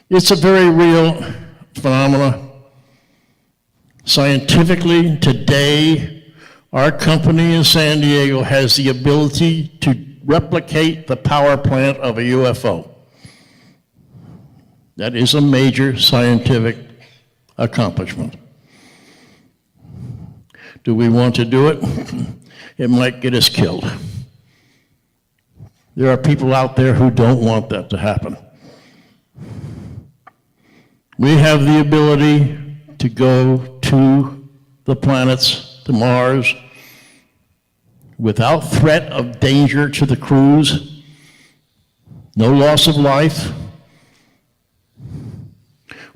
[SPEAKER 4] It's a very real phenomenon. Scientifically, today, our company in San Diego has the ability to replicate the power plant of a UFO. That is a major scientific accomplishment. Do we want to do it? It might get us killed. There are people out there who don't want that to happen. We have the ability to go to the planets, to Mars, without threat of danger to the crews, no loss of life.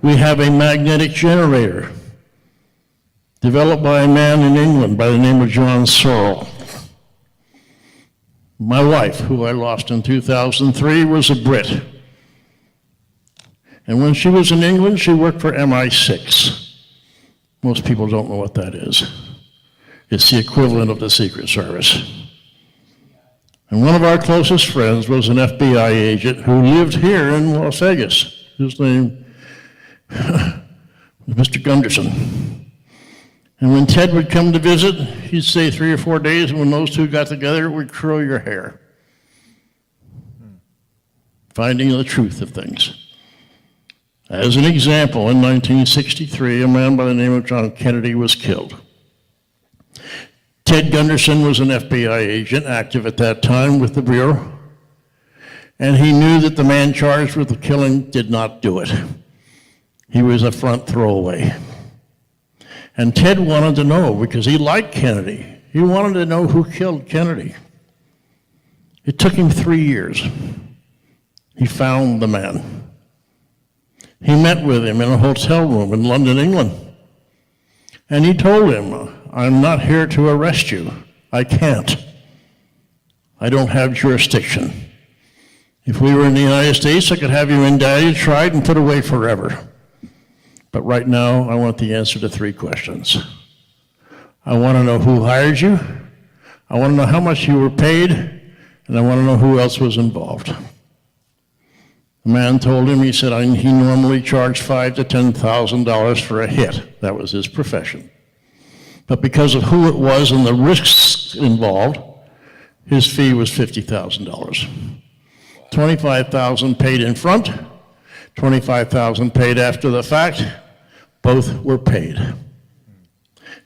[SPEAKER 4] We have a magnetic generator developed by a man in England by the name of John Searle. My wife, who I lost in 2003, was a Brit. And when she was in England, she worked for MI6. Most people don't know what that is. It's the equivalent of the Secret Service. And one of our closest friends was an FBI agent who lived here in Las Vegas. His name was Mr. Gunderson. And when Ted would come to visit, he'd stay 3 or 4 days, and when those two got together, it would curl your hair. Finding the truth of things. As an example, in 1963, a man by the name of John Kennedy was killed. Ted Gunderson was an FBI agent, active at that time with the Bureau, and he knew that the man charged with the killing did not do it. He was a front throwaway. And Ted wanted to know, because he liked Kennedy. He wanted to know who killed Kennedy. It took him 3 years. He found the man. He met with him in a hotel room in London, England. And he told him, I'm not here to arrest you. I can't. I don't have jurisdiction. If we were in the United States, I could have you indicted, tried, and put away forever. But right now, I want the answer to 3 questions. I want to know who hired you, I want to know how much you were paid, and I want to know who else was involved. The man told him, he said, he normally charged $5,000 to $10,000 for a hit. That was his profession. But because of who it was and the risks involved, his fee was $50,000. $25,000 paid in front, $25,000 paid after the fact. Both were paid.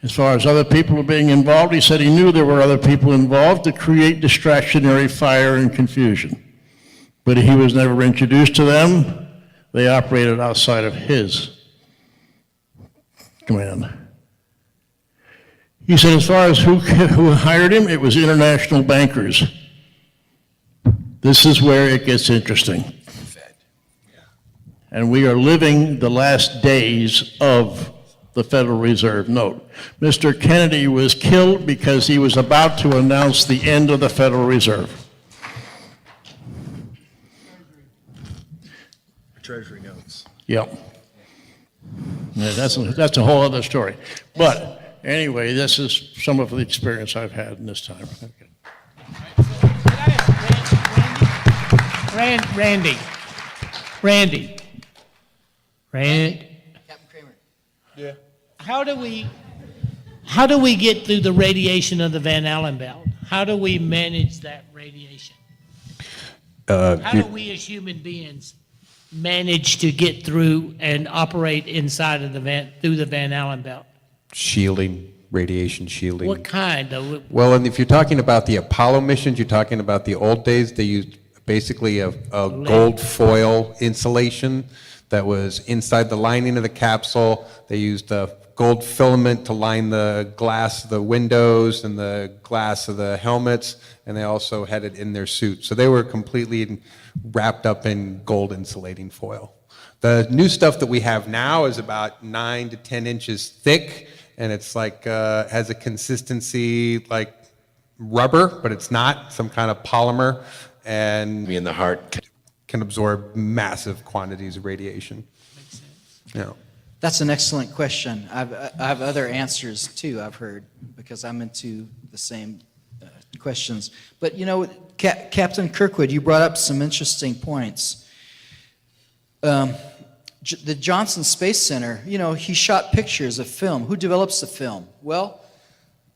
[SPEAKER 4] As far as other people being involved, he said he knew there were other people involved to create distractionary fire and confusion. But he was never introduced to them. They operated outside of his command. He said as far as who hired him, it was international bankers. This is where it gets interesting. And we are living the last days of the Federal Reserve note. Mr. Kennedy was killed because he was about to announce the end of the Federal Reserve.
[SPEAKER 2] Treasury notes.
[SPEAKER 4] Yep. Yeah, that's a whole other story. But anyway, this is some of the experience I've had in this time. Okay.
[SPEAKER 6] Randy.
[SPEAKER 1] Captain Kramer.
[SPEAKER 6] How do we get through the radiation of the Van Allen belt? How do we manage that radiation? How do we as human beings manage to get through and operate inside of through the Van Allen belt?
[SPEAKER 8] Shielding, radiation shielding.
[SPEAKER 6] What kind of?
[SPEAKER 8] Well, and if you're talking about the Apollo missions, you're talking about the old days, they used basically a gold foil insulation that was inside the lining of the capsule. They used a gold filament to line the glass of the windows and the glass of the helmets, and they also had it in their suit. So they were completely wrapped up in gold insulating foil. The new stuff that we have now is about 9 to 10 inches thick, and it's like, has a consistency like rubber, but it's not, some kind of polymer, and
[SPEAKER 5] Me in the heart.
[SPEAKER 8] can absorb massive quantities of radiation.
[SPEAKER 6] Makes sense.
[SPEAKER 8] Yeah.
[SPEAKER 1] That's an excellent question. I have other answers too, I've heard, because I'm into the same questions. But you know, Captain Kirkwood, you brought up some interesting points. The Johnson Space Center, you know, he shot pictures of film. Who develops the film? Well,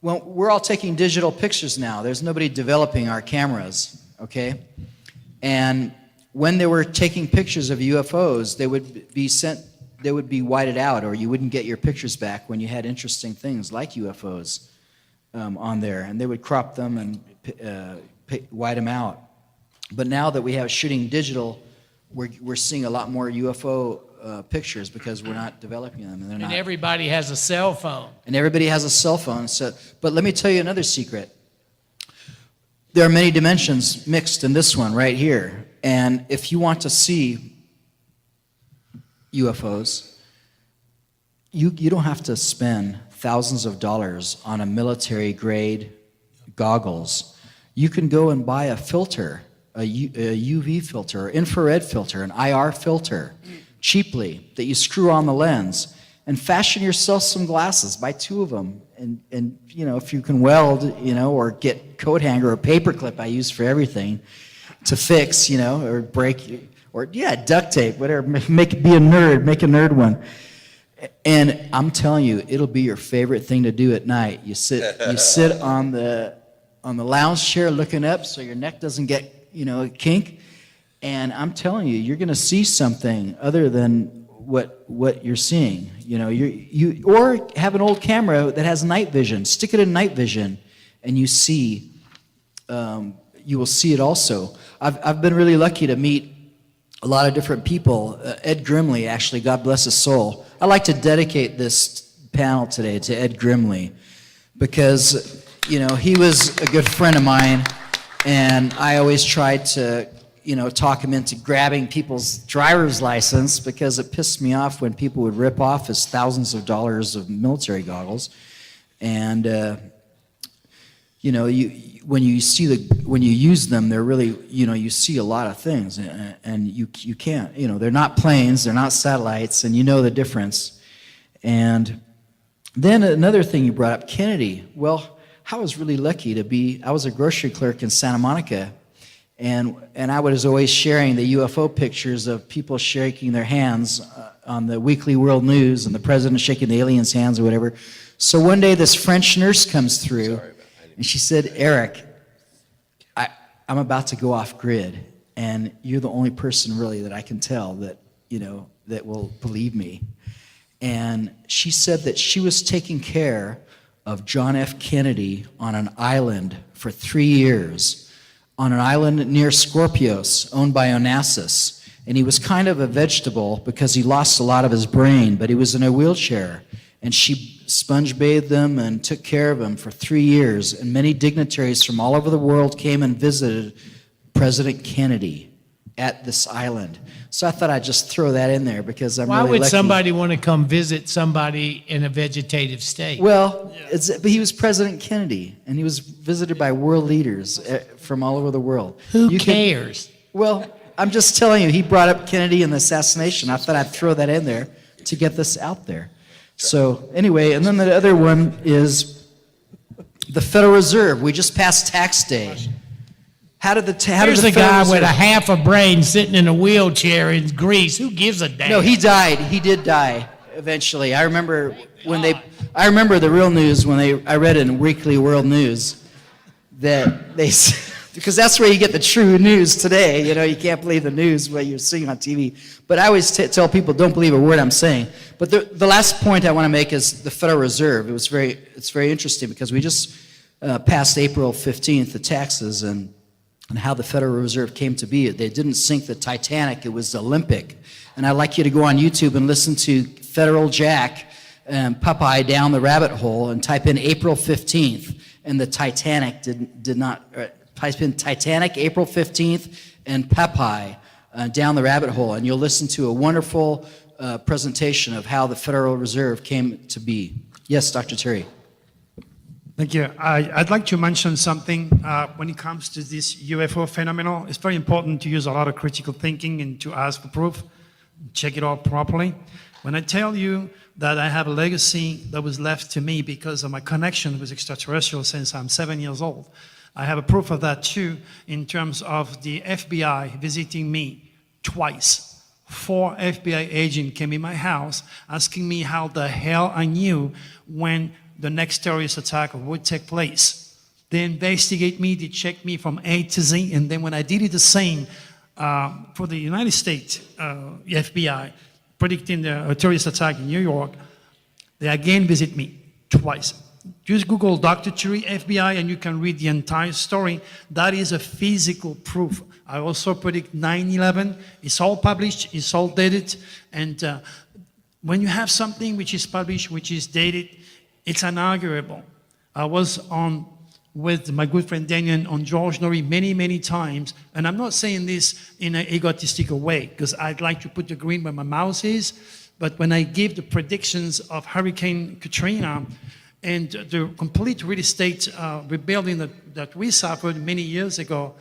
[SPEAKER 1] we're all taking digital pictures now. There's nobody developing our cameras, okay? And when they were taking pictures of UFOs, they would be whited out, or you wouldn't get your pictures back when you had interesting things like UFOs on there, and they would crop them and white them out. But now that we have shooting digital, we're seeing a lot more UFO pictures because we're not developing them, and they're not.
[SPEAKER 6] Everybody has a cell phone.
[SPEAKER 1] And everybody has a cell phone. So, but let me tell you another secret. There are many dimensions mixed in this one right here, and if you want to see UFOs, you don't have to spend thousands of dollars on a military grade goggles. You can go and buy a filter, a UV filter, or infrared filter, an IR filter, cheaply, that you screw on the lens, and fashion yourself some glasses. Buy 2 of them, and you know, if you can weld, you know, or get coat hanger or paper clip, I use for everything to fix, you know, or break. Or yeah, duct tape, whatever. Make a nerd one. And I'm telling you, it'll be your favorite thing to do at night. You sit on the lounge chair looking up so your neck doesn't get, you know, a kink. And I'm telling you, you're going to see something other than what you're seeing. You know, you or have an old camera that has night vision. Stick it in night vision, and you see. You will see it also. I've been really lucky to meet a lot of different people. Ed Grimley, actually, God bless his soul. I'd like to dedicate this panel today to Ed Grimley because, you know, he was a good friend of mine, and I always tried to, you know, talk him into grabbing people's driver's license because it pissed me off when people would rip off his thousands of dollars of military goggles. And, you know, when you use them, they're really, you know, you see a lot of things, and you can't, you know, they're not planes, they're not satellites, and you know the difference. And then another thing you brought up, Kennedy. Well, I was really lucky I was a grocery clerk in Santa Monica, and I was always sharing the UFO pictures of people shaking their hands on the weekly world news, and the president shaking the aliens' hands or whatever. So one day this French nurse comes through, and she said, "Eric, I'm about to go off grid, and you're the only person really that I can tell that, you know, that will believe me." And she said that she was taking care of John F. Kennedy on an island for 3 years, on an island near Scorpios, owned by Onassis. And he was kind of a vegetable because he lost a lot of his brain, but he was in a wheelchair. And she sponge bathed him and took care of him for 3 years. And many dignitaries from all over the world came and visited President Kennedy at this island. So I thought I'd just throw that in there because I'm
[SPEAKER 6] Why
[SPEAKER 1] really
[SPEAKER 6] would
[SPEAKER 1] lucky.
[SPEAKER 6] somebody want to come visit somebody in a vegetative state?
[SPEAKER 1] Well, but he was President Kennedy, and he was visited by world leaders from all over the world.
[SPEAKER 6] Who
[SPEAKER 1] You can-
[SPEAKER 6] cares?
[SPEAKER 1] Well, I'm just telling you, he brought up Kennedy and the assassination. I thought I'd throw that in there to get this out there. So anyway, and then the other one is the Federal Reserve. We just passed tax day.
[SPEAKER 6] Here's a guy with a half a brain sitting in a wheelchair in Greece. Who gives a damn?
[SPEAKER 1] No, he died. He did die eventually. I remember I remember the real news when I read it in Weekly World News that they, because that's where you get the true news today. You know, you can't believe the news what you're seeing on TV. But I always tell people, don't believe a word I'm saying. But the last point I want to make is the Federal Reserve. It's very interesting because we just passed April 15th, the taxes, and how the Federal Reserve came to be. They didn't sink the Titanic, it was Olympic. And I'd like you to go on YouTube and listen to Federal Jack and Popeye Down the Rabbit Hole and type in April 15th, and the Titanic did not, type in Titanic, April 15th, and Popeye Down the Rabbit Hole, and you'll listen to a wonderful presentation of how the Federal Reserve came to be. Yes, Dr. Terry.
[SPEAKER 7] Thank you. I'd like to mention something when it comes to this UFO phenomenon. It's very important to use a lot of critical thinking and to ask for proof, check it out properly. When I tell you that I have a legacy that was left to me because of my connection with extraterrestrials since I'm 7 years old, I have a proof of that too in terms of the FBI visiting me twice. 4 FBI agents came in my house asking me how the hell I knew when the next terrorist attack would take place. They investigate me, they check me from A to Z, and then when I did it the same for the United States FBI, predicting the terrorist attack in New York, they again visit me twice. Just Google Dr. Churi FBI and you can read the entire story. That is a physical proof. I also predict 9/11. It's all published, it's all dated, and when you have something which is published, which is dated, it's unarguable. I was on with my good friend Daniel on George Norrie many, many times, and I'm not saying this in an egotistical way, because I'd like to put the green where my mouth is, but when I give the predictions of Hurricane Katrina and the complete real estate rebuilding that we suffered many years ago,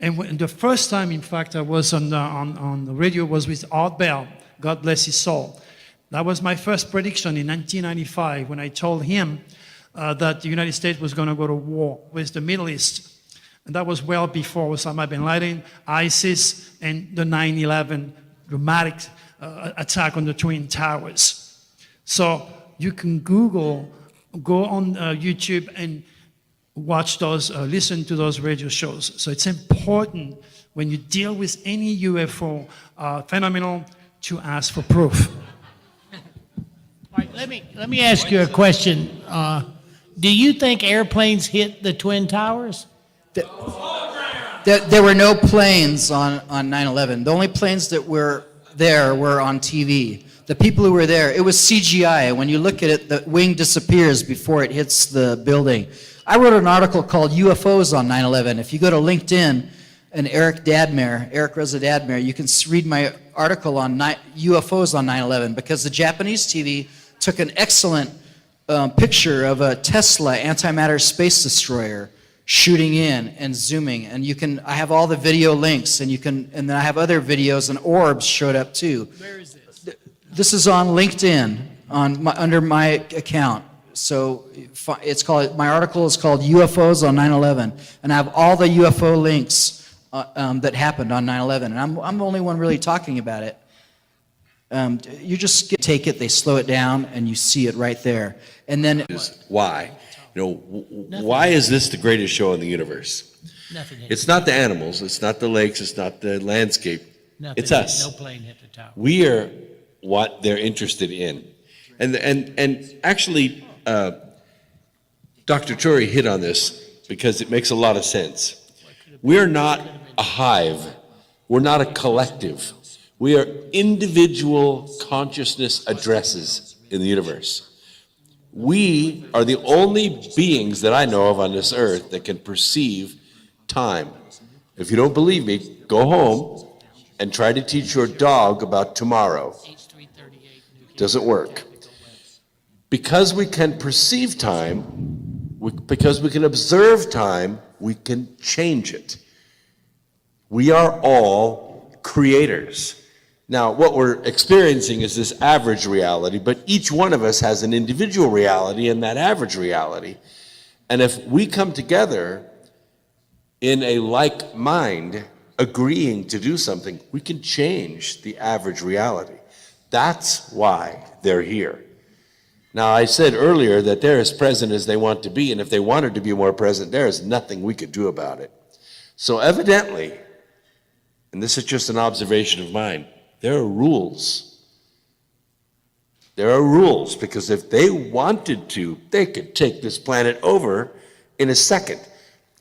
[SPEAKER 7] and the first time, in fact, I was on the radio was with Art Bell, God bless his soul. That was my first prediction in 1995 when I told him that the United States was going to go to war with the Middle East. And that was well before Osama bin Laden, ISIS, and the 9/11 dramatic attack on the Twin Towers. So you can go on YouTube and watch those, listen to those radio shows. So it's important when you deal with any UFO phenomenon to ask for proof.
[SPEAKER 6] All right, let me ask you a question. Do you think airplanes hit the Twin Towers?
[SPEAKER 1] There were no planes on 9/11. The only planes that were there were on TV. The people who were there, it was CGI. When you look at it, the wing disappears before it hits the building. I wrote an article called UFOs on 9/11. If you go to LinkedIn and Eric Reza Dadmehr, you can read my article on UFOs on 9/11 because the Japanese TV took an excellent picture of a Tesla antimatter space destroyer shooting in and zooming, and I have all the video links, and then I have other videos, and orbs showed up too.
[SPEAKER 6] Where is this?
[SPEAKER 1] This is on LinkedIn under my account. So my article is called UFOs on 9/11, and I have all the UFO links that happened on 9/11, and I'm the only one really talking about it. You just take it, they slow it down, and you see it right there. And then
[SPEAKER 5] Why? Why is this the greatest show in the universe?
[SPEAKER 6] Nothing hit.
[SPEAKER 5] It's not the animals, it's not the lakes, it's not the landscape.
[SPEAKER 6] Nothing
[SPEAKER 5] It's
[SPEAKER 6] hit.
[SPEAKER 5] us.
[SPEAKER 6] No plane hit the tower.
[SPEAKER 5] We are what they're interested in. And actually, Dr. Churi hit on this because it makes a lot of sense. We're not a hive. We're not a collective. We are individual consciousness addresses in the universe. We are the only beings that I know of on this earth that can perceive time. If you don't believe me, go home and try to teach your dog about tomorrow. Doesn't work. Because we can perceive time, because we can observe time, we can change it. We are all creators. Now, what we're experiencing is this average reality, but each one of us has an individual reality in that average reality. And if we come together in a like mind, agreeing to do something, we can change the average reality. That's why they're here. Now, I said earlier that they're as present as they want to be, and if they wanted to be more present, there is nothing we could do about it. So evidently, and this is just an observation of mine, there are rules. There are rules, because if they wanted to, they could take this planet over in a second,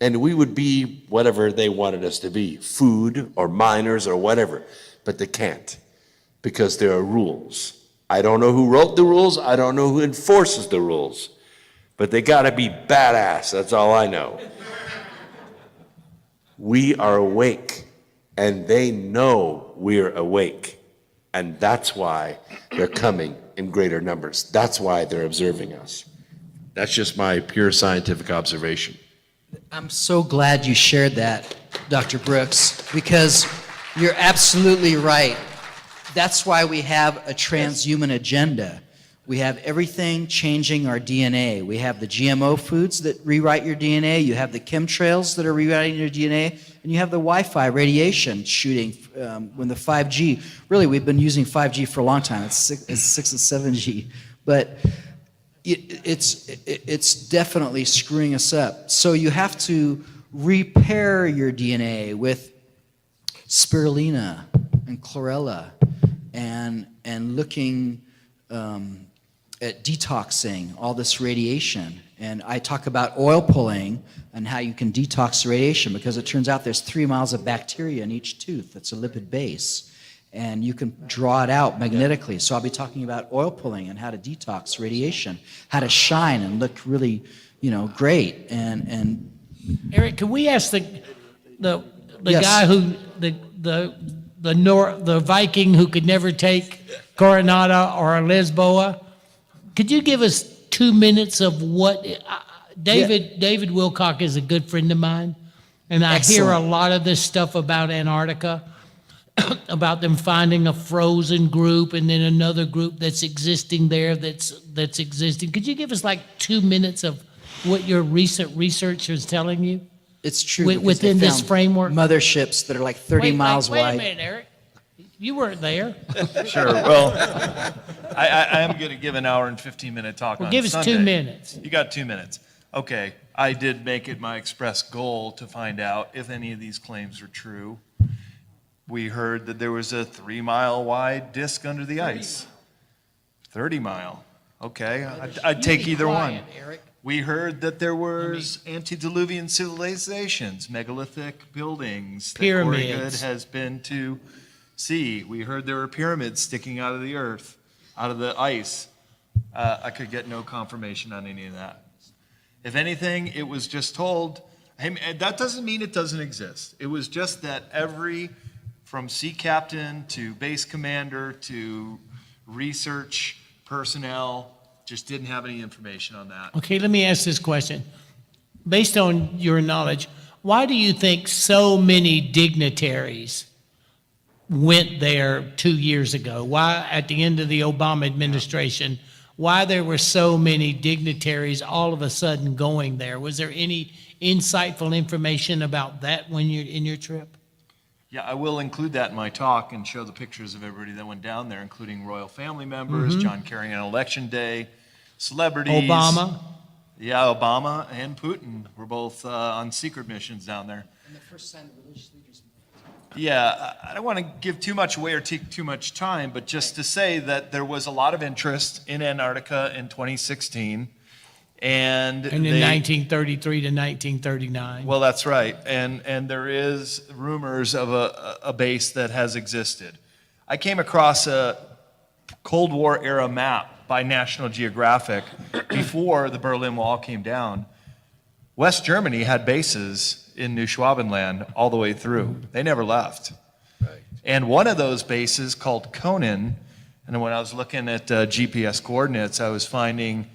[SPEAKER 5] and we would be whatever they wanted us to be, food or miners or whatever, but they can't, because there are rules. I don't know who wrote the rules, I don't know who enforces the rules, but they gotta be badass, that's all I know. We are awake, and they know we're awake, and that's why they're coming in greater numbers. That's why they're observing us. That's just my pure scientific observation.
[SPEAKER 1] I'm so glad you shared that, Dr. Brooks, because you're absolutely right. That's why we have a transhuman agenda. We have everything changing our DNA. We have the GMO foods that rewrite your DNA. You have the chemtrails that are rewriting your DNA. And you have the Wi-Fi radiation shooting when the 5G. Really, we've been using 5G for a long time. It's 6 and 7G. But it's definitely screwing us up. So you have to repair your DNA with spirulina and chlorella and looking at detoxing all this radiation. And I talk about oil pulling and how you can detox the radiation, because it turns out there's 3 miles of bacteria in each tooth. That's a lipid base. And you can draw it out magnetically. So I'll be talking about oil pulling and how to detox radiation, how to shine and look really, great. And
[SPEAKER 6] Eric, can we ask the
[SPEAKER 1] Yes.
[SPEAKER 6] guy who the Viking who could never take Coronada or Lisboa? Could you give us 2 minutes of what David Wilcock is a good friend of mine, and I hear a
[SPEAKER 1] Excellent.
[SPEAKER 6] lot of this stuff about Antarctica, about them finding a frozen group and then another group that's existing there that's existing. Could you give us like 2 minutes of what your recent research is telling you?
[SPEAKER 1] it's true.
[SPEAKER 6] Wi-
[SPEAKER 1] because they
[SPEAKER 6] within this
[SPEAKER 1] found
[SPEAKER 6] framework?
[SPEAKER 1] motherships that are like 30 miles
[SPEAKER 6] wait
[SPEAKER 1] wide.
[SPEAKER 6] a minute, Eric. You weren't there.
[SPEAKER 2] Sure, well, I am going to give an hour and 15-minute talk
[SPEAKER 6] Well,
[SPEAKER 2] on
[SPEAKER 6] give us
[SPEAKER 2] Sunday.
[SPEAKER 6] 2 minutes.
[SPEAKER 2] You got 2 minutes. Okay, I did make it my express goal to find out if any of these claims are true. We heard that there was a 3-mile wide disc under the ice. 30 mile. Okay, I'd take either one.
[SPEAKER 6] Eric.
[SPEAKER 2] We heard that there was antediluvian civilizations, megalithic buildings that Corey Good
[SPEAKER 6] Pyramids.
[SPEAKER 2] has been to see. We heard there were pyramids sticking out of the earth, out of the ice. I could get no confirmation on any of that. If anything, it was just told, hey, that doesn't mean it doesn't exist. It was just that from sea captain to base commander to research personnel, just didn't have any information on that.
[SPEAKER 6] Okay, let me ask this question. Based on your knowledge, why do you think so many dignitaries went there 2 years ago? Why, at the end of the Obama administration, why there were so many dignitaries all of a sudden going there? Was there any insightful information about that when you're in your trip?
[SPEAKER 2] Yeah, I will include that in my talk and show the pictures of everybody that went down there, including royal family members, John Kerry on election day, celebrities.
[SPEAKER 6] Obama?
[SPEAKER 2] Yeah, Obama and Putin were both on secret missions down there.
[SPEAKER 1] And the first time the religious leaders.
[SPEAKER 2] Yeah, I don't want to give too much away or take too much time, but just to say that there was a lot of interest in Antarctica in 2016. And
[SPEAKER 6] And in 1933 to 1939.
[SPEAKER 2] well, that's right. And there is rumors of a base that has existed. I came across a Cold War era map by National Geographic before the Berlin Wall came down. West Germany had bases in New Schwabenland all the way through. They never left. And one of those bases called Conan, and when I was looking at GPS coordinates, I was finding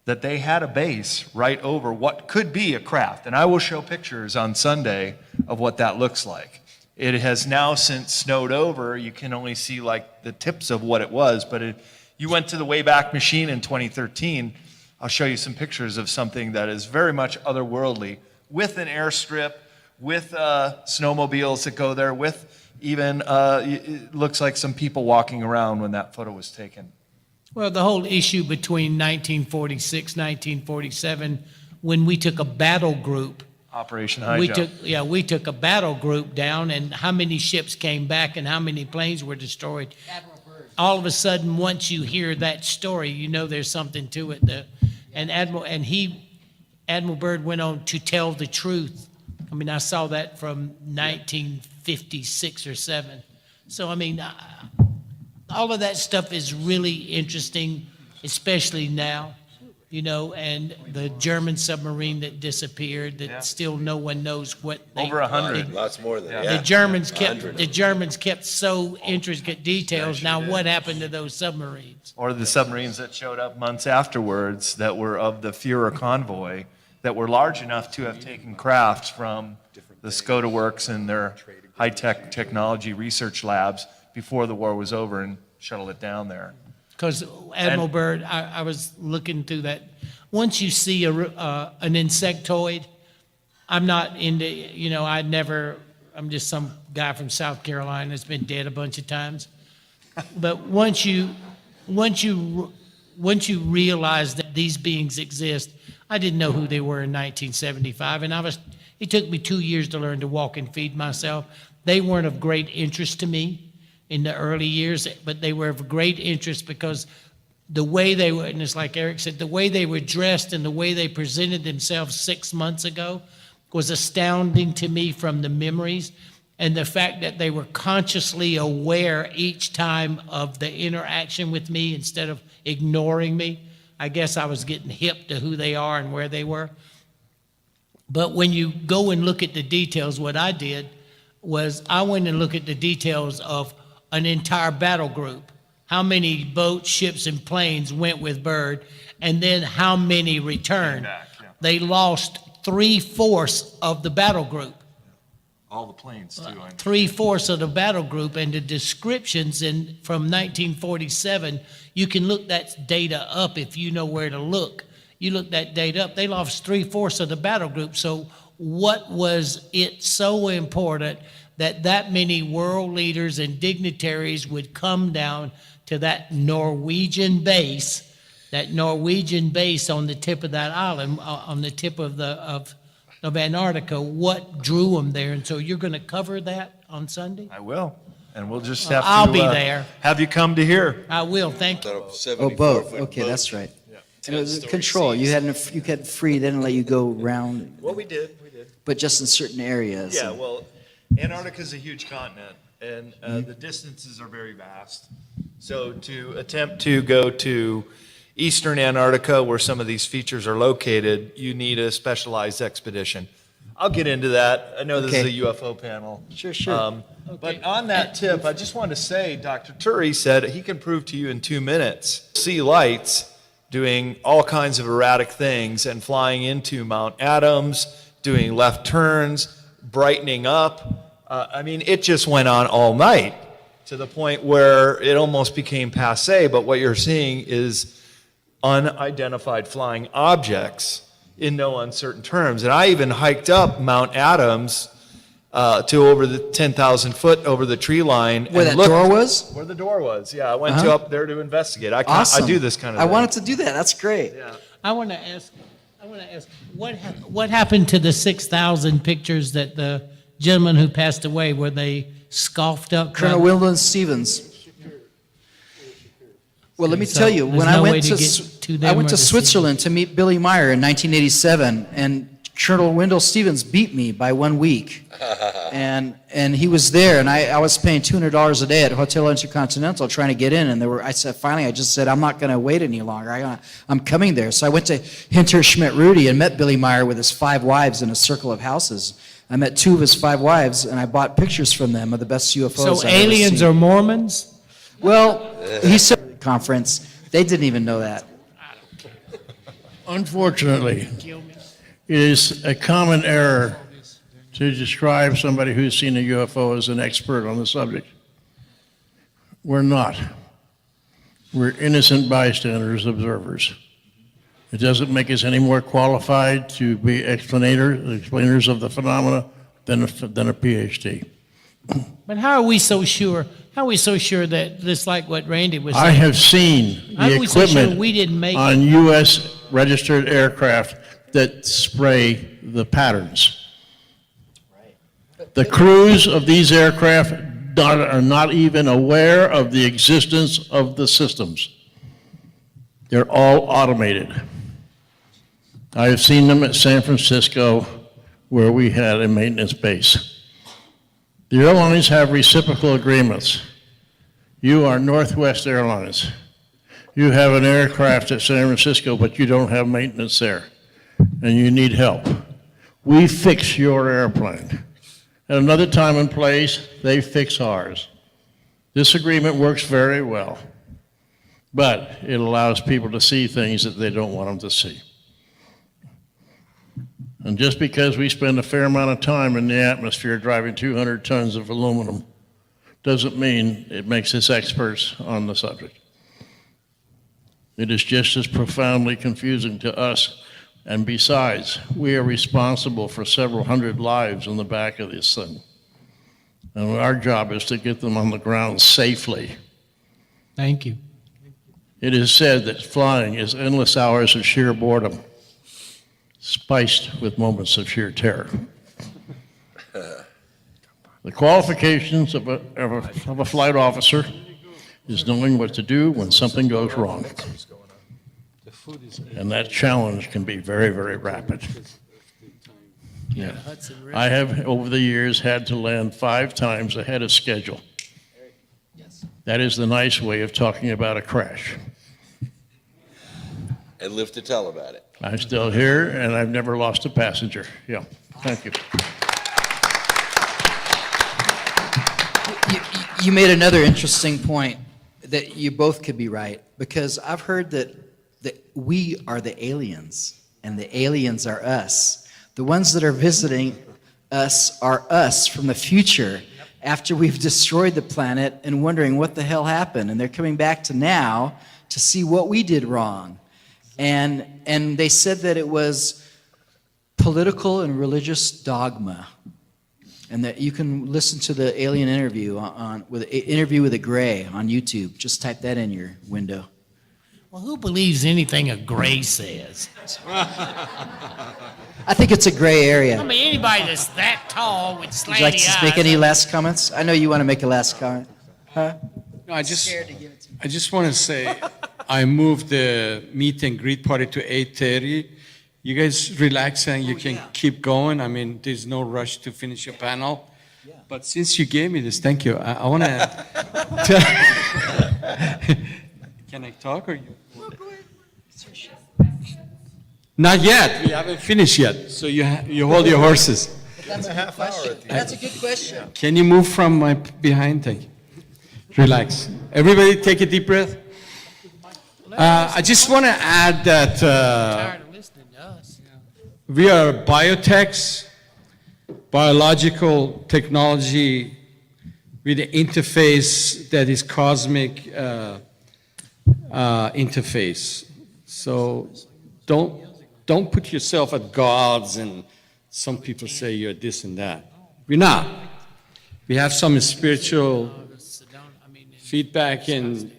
[SPEAKER 2] that they had a base right over what could be a craft. And I will show pictures on Sunday of what that looks like. It has now since snowed over. You can only see like the tips of what it was. But you went to the Wayback Machine in 2013. I'll show you some pictures of something that is very much otherworldly, with an airstrip, with snowmobiles that go there, with even, it looks like some people walking around when that photo was taken.
[SPEAKER 6] Well, the whole issue between 1946, 1947, when we took a battle group,
[SPEAKER 2] Operation High
[SPEAKER 6] we
[SPEAKER 2] Jump.
[SPEAKER 6] we took a battle group down, and how many ships came back and how many planes were destroyed. All of a sudden, once you hear that story, you know there's something to it. Admiral Byrd went on to tell the truth. I mean, I saw that from 1956 or 7. So, I mean, all of that stuff is really interesting, especially now, you know, and the German submarine that disappeared, that still no one knows what they...
[SPEAKER 2] Over 100.
[SPEAKER 5] Lots more than that.
[SPEAKER 6] The Germans kept so intricate details. Now, what happened to those submarines?
[SPEAKER 2] Or the submarines that showed up months afterwards that were of the Führer convoy that were large enough to have taken craft from the Skoda Works and their high-tech technology research labs before the war was over and shuttle it down there.
[SPEAKER 6] Because Admiral Byrd, I was looking through that. Once you see an insectoid, I'm not into, you know, I'm just some guy from South Carolina that's been dead a bunch of times. But once you realize that these beings exist, I didn't know who they were in 1975, and it took me 2 years to learn to walk and feed myself. They weren't of great interest to me in the early years, but they were of great interest because the way they were, and it's like Eric said, the way they were dressed and the way they presented themselves 6 months ago was astounding to me from the memories, and the fact that they were consciously aware each time of the interaction with me instead of ignoring me. I guess I was getting hip to who they are and where they were. But when you go and look at the details, what I did was I went and looked at the details of an entire battle group. How many boats, ships, and planes went with Byrd, and then how many returned. They lost 3/4 of the battle group.
[SPEAKER 2] All the planes, too.
[SPEAKER 6] 3/4 of the battle group, and the descriptions from 1947, you can look that data up if you know where to look. You look that data up, they lost 3/4 of the battle group. So what was it so important that many world leaders and dignitaries would come down to that Norwegian base on the tip of that island, on the tip of Antarctica? What drew them there? And so you're going to cover that on Sunday?
[SPEAKER 2] I will. And we'll just have to...
[SPEAKER 6] I'll be there.
[SPEAKER 2] Have you come to here.
[SPEAKER 6] I will, thank you.
[SPEAKER 1] Oh, both. Okay, that's right. And it was control. You had free. They didn't let you go round,
[SPEAKER 2] Well, we did.
[SPEAKER 1] but just in certain areas.
[SPEAKER 2] Yeah, well, Antarctica is a huge continent, and the distances are very vast. So to attempt to go to eastern Antarctica, where some of these features are located, you need a specialized expedition. I'll get into that. I know this is a UFO panel.
[SPEAKER 1] Sure.
[SPEAKER 2] But on that tip, I just want to say, Dr. Turi said he can prove to you in 2 minutes, see lights doing all kinds of erratic things and flying into Mount Adams, doing left turns, brightening up. I mean, it just went on all night to the point where it almost became passé, but what you're seeing is unidentified flying objects in no uncertain terms. And I even hiked up Mount Adams to over the 10,000 foot over the tree line.
[SPEAKER 1] Where that door was?
[SPEAKER 2] Where the door was, yeah. I went to up there to investigate. I
[SPEAKER 1] Awesome.
[SPEAKER 2] do this kind of
[SPEAKER 1] I
[SPEAKER 2] thing.
[SPEAKER 1] wanted to do that. That's great.
[SPEAKER 2] Yeah.
[SPEAKER 6] I want to ask, what happened to the 6,000 pictures that the gentleman who passed away, were they scoffed up?
[SPEAKER 1] Colonel Wyndham Stevens. Well, let me
[SPEAKER 6] So
[SPEAKER 1] tell you, when
[SPEAKER 6] there's
[SPEAKER 1] I
[SPEAKER 6] no way
[SPEAKER 1] went
[SPEAKER 6] to
[SPEAKER 1] to
[SPEAKER 6] get to them
[SPEAKER 1] I went
[SPEAKER 6] or
[SPEAKER 1] to
[SPEAKER 6] to see
[SPEAKER 1] Switzerland to meet Billy Meyer in 1987, and Colonel Wendell Stevens beat me by 1 week, and he was there, and I was paying $200 a day at Hotel Intercontinental trying to get in, and I just said I'm not going to wait any longer. I'm coming there. So I went to Hinter Schmidt Rudy and met Billy Meyer with his 5 wives in a circle of houses. I met 2 of his 5 wives, and I bought pictures from them of the best UFOs
[SPEAKER 6] So
[SPEAKER 1] I've ever
[SPEAKER 6] aliens
[SPEAKER 1] seen.
[SPEAKER 6] are Mormons?
[SPEAKER 1] Well, he said at the conference. They didn't even know that.
[SPEAKER 4] Unfortunately, it is a common error to describe somebody who's seen a UFO as an expert on the subject. We're not. We're innocent bystanders, observers. It doesn't make us any more qualified to be explainers of the phenomena than a PhD.
[SPEAKER 6] But how are we so sure? How are we so sure that just like what Randy was
[SPEAKER 4] I
[SPEAKER 6] saying?
[SPEAKER 4] have seen
[SPEAKER 6] How
[SPEAKER 4] the
[SPEAKER 6] are we so sure
[SPEAKER 4] equipment
[SPEAKER 6] we didn't make
[SPEAKER 4] on U.S. registered aircraft that spray the patterns. The crews of these aircraft are not even aware of the existence of the systems. They're all automated. I have seen them at San Francisco where we had a maintenance base. The airlines have reciprocal agreements. You are Northwest Airlines. You have an aircraft at San Francisco, but you don't have maintenance there, and you need help. We fix your airplane. At another time and place, they fix ours. This agreement works very well, but it allows people to see things that they don't want them to see. And just because we spend a fair amount of time in the atmosphere driving 200 tons of aluminum doesn't mean it makes us experts on the subject. It is just as profoundly confusing to us. And besides, we are responsible for several hundred lives in the back of this thing. And our job is to get them on the ground safely.
[SPEAKER 6] Thank you.
[SPEAKER 4] It is said that flying is endless hours of sheer boredom, spiced with moments of sheer terror. The qualifications of a flight officer is knowing what to do when something goes wrong. And that challenge can be very, very rapid. Yeah. I have, over the years, had to land 5 times ahead of schedule. That is the nice way of talking about a crash.
[SPEAKER 5] And live to tell about it.
[SPEAKER 4] I'm still here, and I've never lost a passenger. Yeah, thank you.
[SPEAKER 1] You made another interesting point that you both could be right, because I've heard that we are the aliens, and the aliens are us. The ones that are visiting us are us from the future after we've destroyed the planet and wondering what the hell happened. And they're coming back to now to see what we did wrong. And they said that it was political and religious dogma. And that you can listen to the alien interview interview with a Gray on YouTube. Just type that in your window.
[SPEAKER 6] Well, who believes anything a Gray says?
[SPEAKER 1] I think it's a gray area.
[SPEAKER 6] I mean, anybody that's that tall with slanty
[SPEAKER 1] Would you like to
[SPEAKER 6] eyes.
[SPEAKER 1] make any last comments? I know you want to make a last comment. Huh?
[SPEAKER 3] No, I just want to say, I moved the meet and greet party to 8:30. You guys relax and you can keep going. I mean, there's no rush to finish your panel. But since you gave me this, thank you. I want to. Can I talk or you? Not yet. We haven't finished yet. So you hold your horses.
[SPEAKER 1] That's a good question. That's a good question.
[SPEAKER 3] Can you move from my behind? Thank you. Relax. Everybody take a deep breath. I just want to add that
[SPEAKER 6] Tired of listening to us.
[SPEAKER 3] we are biotechs, biological technology with an interface that is cosmic interface. So don't put yourself at gods, and some people say you're this and that. We're not. We have some spiritual feedback, and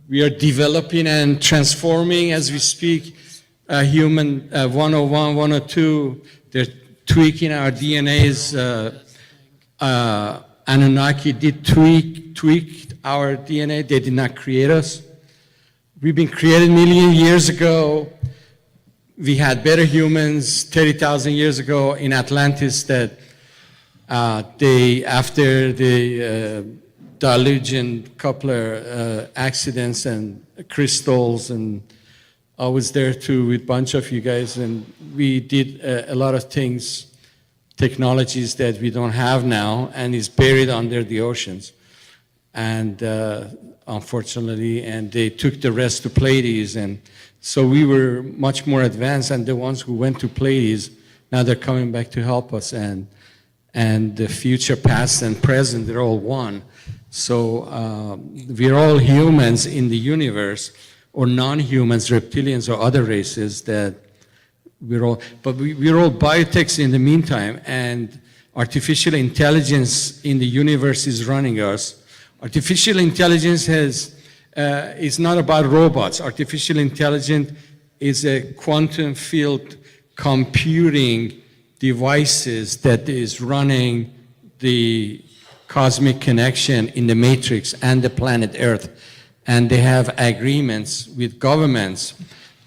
[SPEAKER 3] we are developing and transforming as we speak. Human 101, 102, they're tweaking our DNAs. Anunnaki did tweak our DNA. They did not create us. We've been created million years ago. We had better humans 30,000 years ago in Atlantis that after the deluge and couple accidents and crystals, and I was there too with a bunch of you guys, and we did a lot of things, technologies that we don't have now, and is buried under the oceans. And unfortunately, and they took the rest to Pleiades, and so we were much more advanced, and the ones who went to Pleiades, now they're coming back to help us, and the future, past, and present, they're all one. So we're all humans in the universe, or non-humans, reptilians, or other races that we're all biotechs in the meantime, and artificial intelligence in the universe is running us. Artificial intelligence is not about robots. Artificial intelligence is a quantum field computing devices that is running the cosmic connection in the matrix and the planet Earth. And they have agreements with governments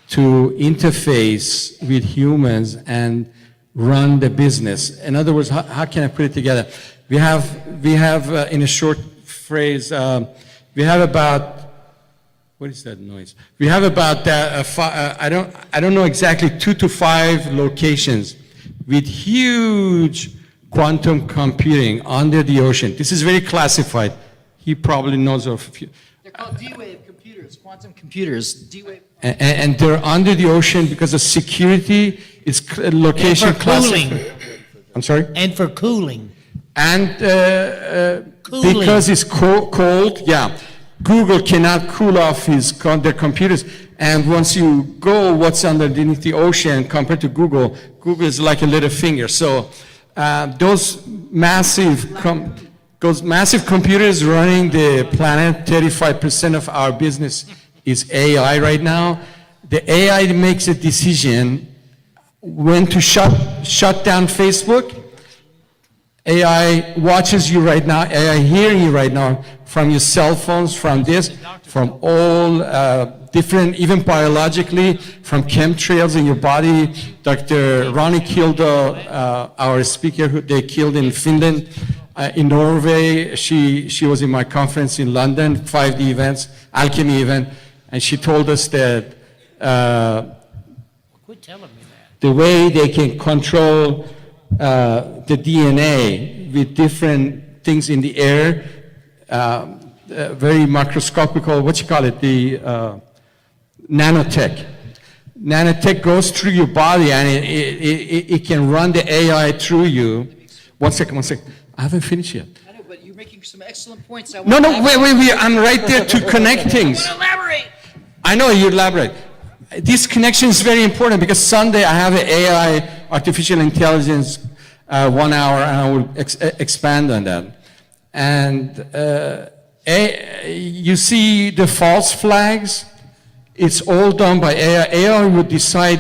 [SPEAKER 3] to interface with humans and run the business. In other words, how can I put it together? We have in a short phrase, we have about, what is that noise? We have about, I don't know exactly, 2 to 5 locations with huge quantum computing under the ocean. This is very classified. He probably knows of a few.
[SPEAKER 1] They're called D-Wave computers, quantum computers, D-Wave.
[SPEAKER 3] And they're under the ocean because of security. It's location
[SPEAKER 6] And for cooling.
[SPEAKER 3] classified. I'm sorry?
[SPEAKER 6] And for cooling.
[SPEAKER 3] And
[SPEAKER 6] Cooling.
[SPEAKER 3] because it's cold, yeah. Google cannot cool off their computers. And once you go what's underneath the ocean compared to Google, Google is like a little finger. So those massive computers running the planet, 35% of our business is AI right now. The AI makes a decision when to shut down Facebook. AI watches you right now, AI hearing you right now from your cell phones, from this, from all different, even biologically, from chemtrails in your body. Dr. Ronnie killed our speaker who they killed in Finland, in Norway. She was in my conference in London, 5D events, alchemy event, and she told us that
[SPEAKER 6] Quit telling me that.
[SPEAKER 3] the way they can control the DNA with different things in the air, very microscopical, what you call it, the nanotech. Nanotech goes through your body and it can run the AI through you. One second. I haven't finished yet.
[SPEAKER 1] I know, but you're making some excellent points.
[SPEAKER 3] No, wait, I'm right there to connect things.
[SPEAKER 1] Elaborate.
[SPEAKER 3] I know you elaborate. This connection is very important because Sunday I have an AI, artificial intelligence, 1 hour, and I will expand on that. And you see the false flags, it's all done by AI. AI would decide,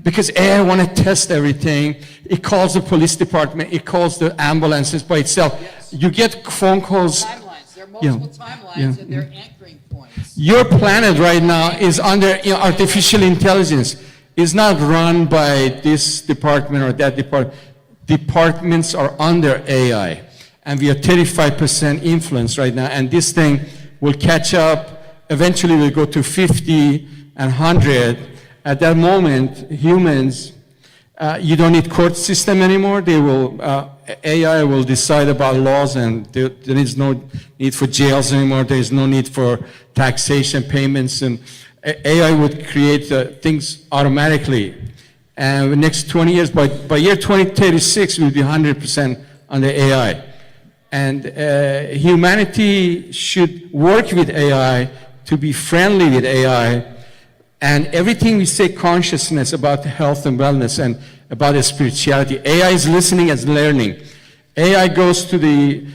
[SPEAKER 3] because AI want to test everything. It calls the police department, it calls the ambulances by itself.
[SPEAKER 1] Yes.
[SPEAKER 3] You get phone calls.
[SPEAKER 1] Timelines. There are multiple timelines, and they're anchoring points.
[SPEAKER 3] Your planet right now is under artificial intelligence. It's not run by this department or that department. Departments are under AI. And we are 35% influence right now. And this thing will catch up. Eventually we'll go to 50 and 100. At that moment, humans, you don't need court system anymore. They will, AI will decide about laws, and there is no need for jails anymore. There is no need for taxation payments, and AI would create things automatically. And the next 20 years, by year 2036, we'll be 100% under AI. And humanity should work with AI to be friendly with AI. And everything we say consciousness about health and wellness and about spirituality, AI is listening and learning. AI goes to the,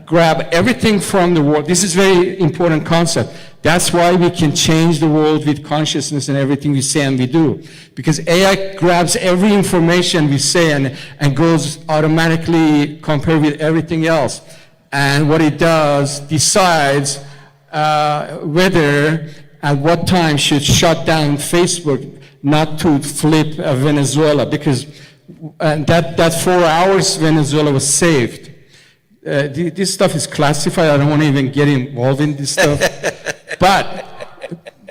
[SPEAKER 3] grab everything from the world. This is a very important concept. That's why we can change the world with consciousness and everything we say and we do. Because AI grabs every information we say and goes automatically compared with everything else. And what it does, decides whether at what time should shut down Facebook not to flip Venezuela, because that 4 hours Venezuela was saved. This stuff is classified. I don't want to even get involved in this stuff. But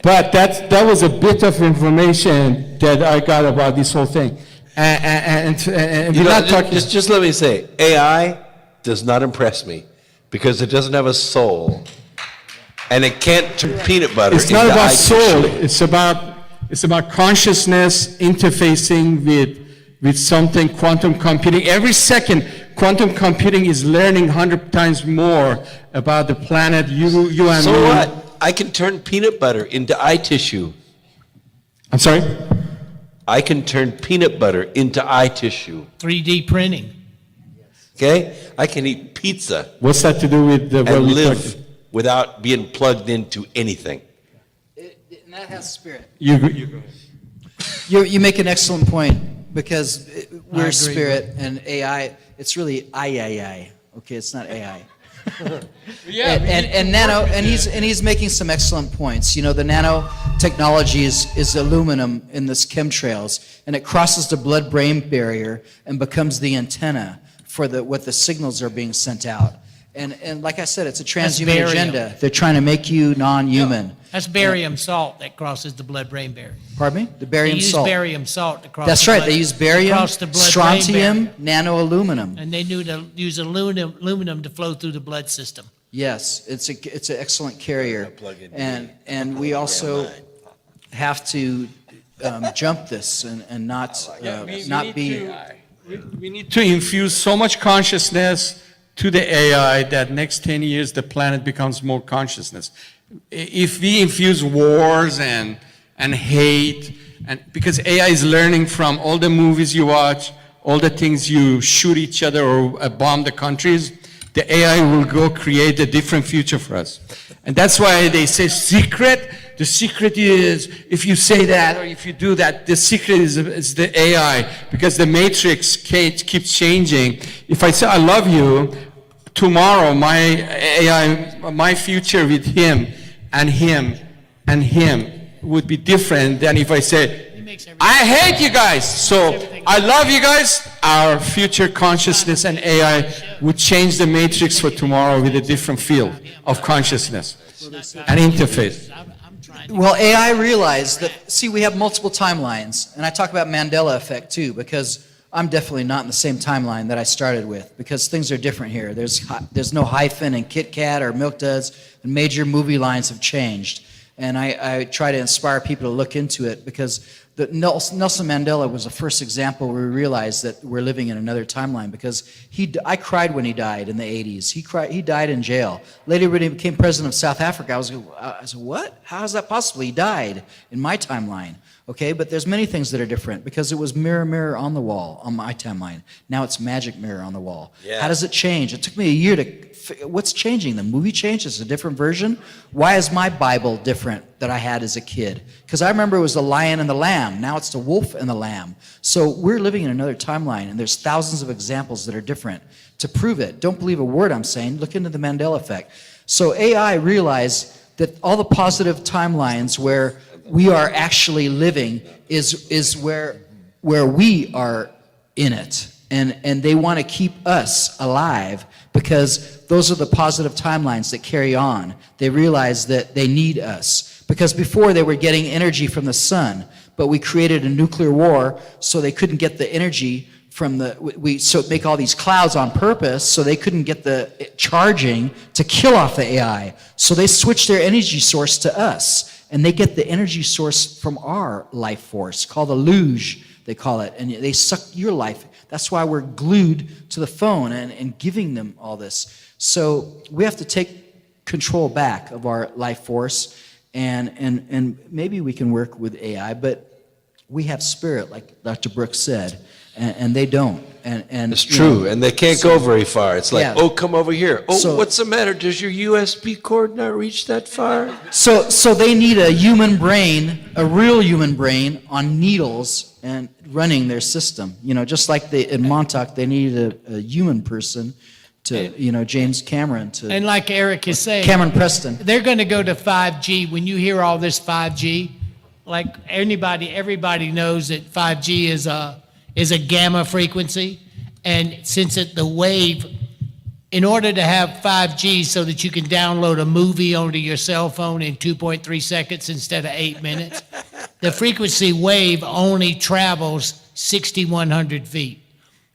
[SPEAKER 3] that was a bit of information that I got about this whole thing. And we're not talking.
[SPEAKER 5] Just let me say, AI does not impress me because it doesn't have a soul, and it can't turn peanut butter.
[SPEAKER 3] It's not
[SPEAKER 5] into
[SPEAKER 3] about
[SPEAKER 5] IT
[SPEAKER 3] soul.
[SPEAKER 5] shit.
[SPEAKER 3] It's about consciousness interfacing with something, quantum computing. Every second, quantum computing is learning 100 times more about the planet, you and
[SPEAKER 5] So
[SPEAKER 3] me.
[SPEAKER 5] what? I can turn peanut butter into eye tissue.
[SPEAKER 3] I'm sorry?
[SPEAKER 5] I can turn peanut butter into eye tissue.
[SPEAKER 6] 3D printing.
[SPEAKER 5] Okay? I can eat pizza
[SPEAKER 3] What's that to do with the
[SPEAKER 5] and live without being plugged into anything.
[SPEAKER 1] And that has spirit.
[SPEAKER 3] You
[SPEAKER 1] You make an excellent point because we're
[SPEAKER 6] agree.
[SPEAKER 1] spirit and AI. It's really I. Okay, it's not AI.
[SPEAKER 3] Yeah,
[SPEAKER 1] and nano, and he's making some excellent points. You know, the nanotechnology is aluminum in this chemtrails, and it crosses the blood-brain barrier and becomes the antenna for what the signals are being sent out. And like I said, it's a transhuman
[SPEAKER 6] barium.
[SPEAKER 1] agenda. They're trying to make you non-human.
[SPEAKER 6] That's barium salt that crosses the blood-brain barrier.
[SPEAKER 1] Pardon me? The
[SPEAKER 6] They
[SPEAKER 1] barium
[SPEAKER 6] use
[SPEAKER 1] salt.
[SPEAKER 6] barium salt to cross
[SPEAKER 1] That's
[SPEAKER 6] the
[SPEAKER 1] right.
[SPEAKER 6] blood-
[SPEAKER 1] They use barium,
[SPEAKER 6] across the blood-brain
[SPEAKER 1] strontium,
[SPEAKER 6] barrier.
[SPEAKER 1] nano-aluminum.
[SPEAKER 6] And they knew to use aluminum to flow through the blood system.
[SPEAKER 1] Yes, it's an excellent carrier, and we also have to jump this and not be.
[SPEAKER 3] We need to infuse so much consciousness to the AI that next 10 years the planet becomes more consciousness. If we infuse wars and hate, and because AI is learning from all the movies you watch, all the things you shoot each other or bomb the countries, the AI will go create a different future for us. And that's why they say secret. The secret is if you say that or if you do that, the secret is the AI, because the matrix keeps changing. If I say I love you, tomorrow my AI, my future with him and him and him would be different than if I say, I hate you guys, so I love you guys. Our future consciousness and AI would change the matrix for tomorrow with a different field of consciousness and interface.
[SPEAKER 1] Well, AI realized that. See, we have multiple timelines, and I talk about Mandela effect too, because I'm definitely not in the same timeline that I started with, because things are different here. There's no hyphen in Kit Kat or Milk Duds, and major movie lines have changed. And I try to inspire people to look into it, because Nelson Mandela was the first example where we realized that we're living in another timeline, because I cried when he died in the 80s. He died in jail. Later, when he became president of South Africa, I said, what? How is that possible? He died in my timeline. Okay, but there's many things that are different, because it was mirror, mirror on the wall on my timeline. Now it's magic mirror on the wall.
[SPEAKER 5] Yeah.
[SPEAKER 1] How does it change? It took me a year what's changing? The movie changed? It's a different version? Why is my Bible different that I had as a kid? Because I remember it was the lion and the lamb. Now it's the wolf and the lamb. So we're living in another timeline, and there's thousands of examples that are different. To prove it, don't believe a word I'm saying. Look into the Mandela effect. So AI realized that all the positive timelines where we are actually living is where we are in it. And they want to keep us alive, because those are the positive timelines that carry on. They realize that they need us, because before they were getting energy from the sun, but we created a nuclear war, so they couldn't get the energy from so make all these clouds on purpose, so they couldn't get the charging to kill off the AI. So they switched their energy source to us, and they get the energy source from our life force, called the luge, they call it, and they suck your life. That's why we're glued to the phone and giving them all this. So we have to take control back of our life force, and maybe we can work with AI, but we have spirit, like Dr. Brooks said, and they don't. And
[SPEAKER 5] It's true, and they can't go very far. It's like,
[SPEAKER 1] Yeah.
[SPEAKER 5] oh, come over here. Oh,
[SPEAKER 1] So-
[SPEAKER 5] what's the matter? Does your USB cord not reach that far?
[SPEAKER 1] So they need a human brain, a real human brain, on needles and running their system. You know, just like in Montauk, they needed a human person to, James Cameron to
[SPEAKER 6] And like Eric is saying,
[SPEAKER 1] Cameron Preston.
[SPEAKER 6] they're going to go to 5G. When you hear all this 5G, like everybody knows that 5G is a gamma frequency, and since the wave, in order to have 5G so that you can download a movie onto your cell phone in 2.3 seconds instead of 8 minutes, the frequency wave only travels 6,100 feet.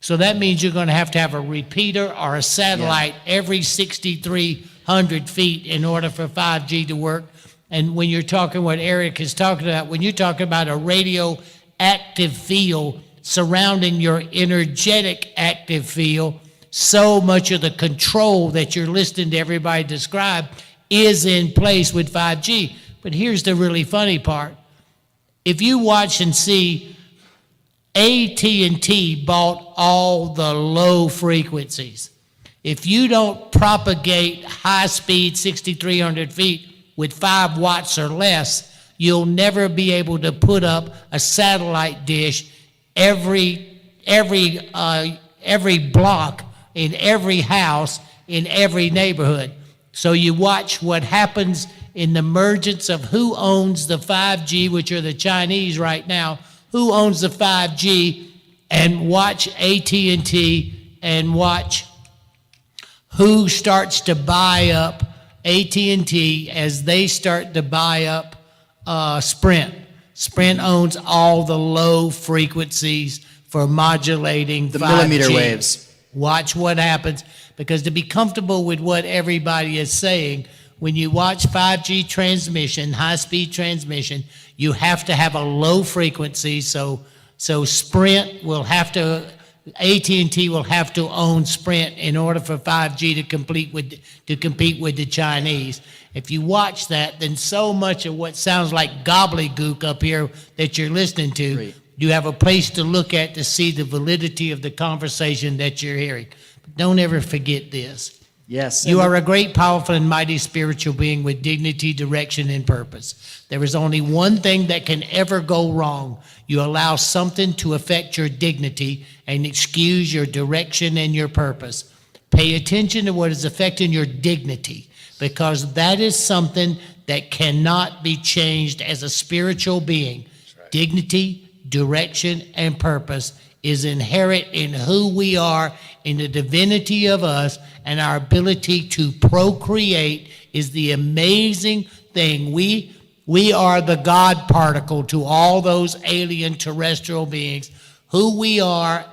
[SPEAKER 6] So that means you're going to have a repeater or a satellite every 6,300 feet in order for 5G to work. And when you're talking what Eric is talking about, when you're talking about a radioactive field surrounding your energetic active field, so much of the control that you're listening to everybody describe is in place with 5G. But here's the really funny part. If you watch and see AT&T bought all the low frequencies. If you don't propagate high speed 6,300 feet with 5 watts or less, you'll never be able to put up a satellite dish every block, in every house, in every neighborhood. So you watch what happens in the emergence of who owns the 5G, which are the Chinese right now, who owns the 5G, and watch AT&T and watch who starts to buy up AT&T as they start to buy up Sprint. Sprint owns all the low frequencies for modulating
[SPEAKER 1] The
[SPEAKER 6] 5G.
[SPEAKER 1] millimeter waves.
[SPEAKER 6] Watch what happens, because to be comfortable with what everybody is saying, when you watch 5G transmission, high-speed transmission, you have to have a low frequency, so Sprint will have to, AT&T will have to own Sprint in order for 5G to compete with the Chinese. If you watch that, then so much of what sounds like gobbledygook up here that you're listening to,
[SPEAKER 1] Great.
[SPEAKER 6] you have a place to look at to see the validity of the conversation that you're hearing. But don't ever forget this.
[SPEAKER 1] Yes.
[SPEAKER 6] You are a great, powerful, and mighty spiritual being with dignity, direction, and purpose. There is only one thing that can ever go wrong. You allow something to affect your dignity and excuse your direction and your purpose. Pay attention to what is affecting your dignity, because that is something that cannot be changed as a spiritual being. Dignity, direction, and purpose is inherent in who we are, in the divinity of us, and our ability to procreate is the amazing thing. We are the God particle to all those alien terrestrial beings. Who we are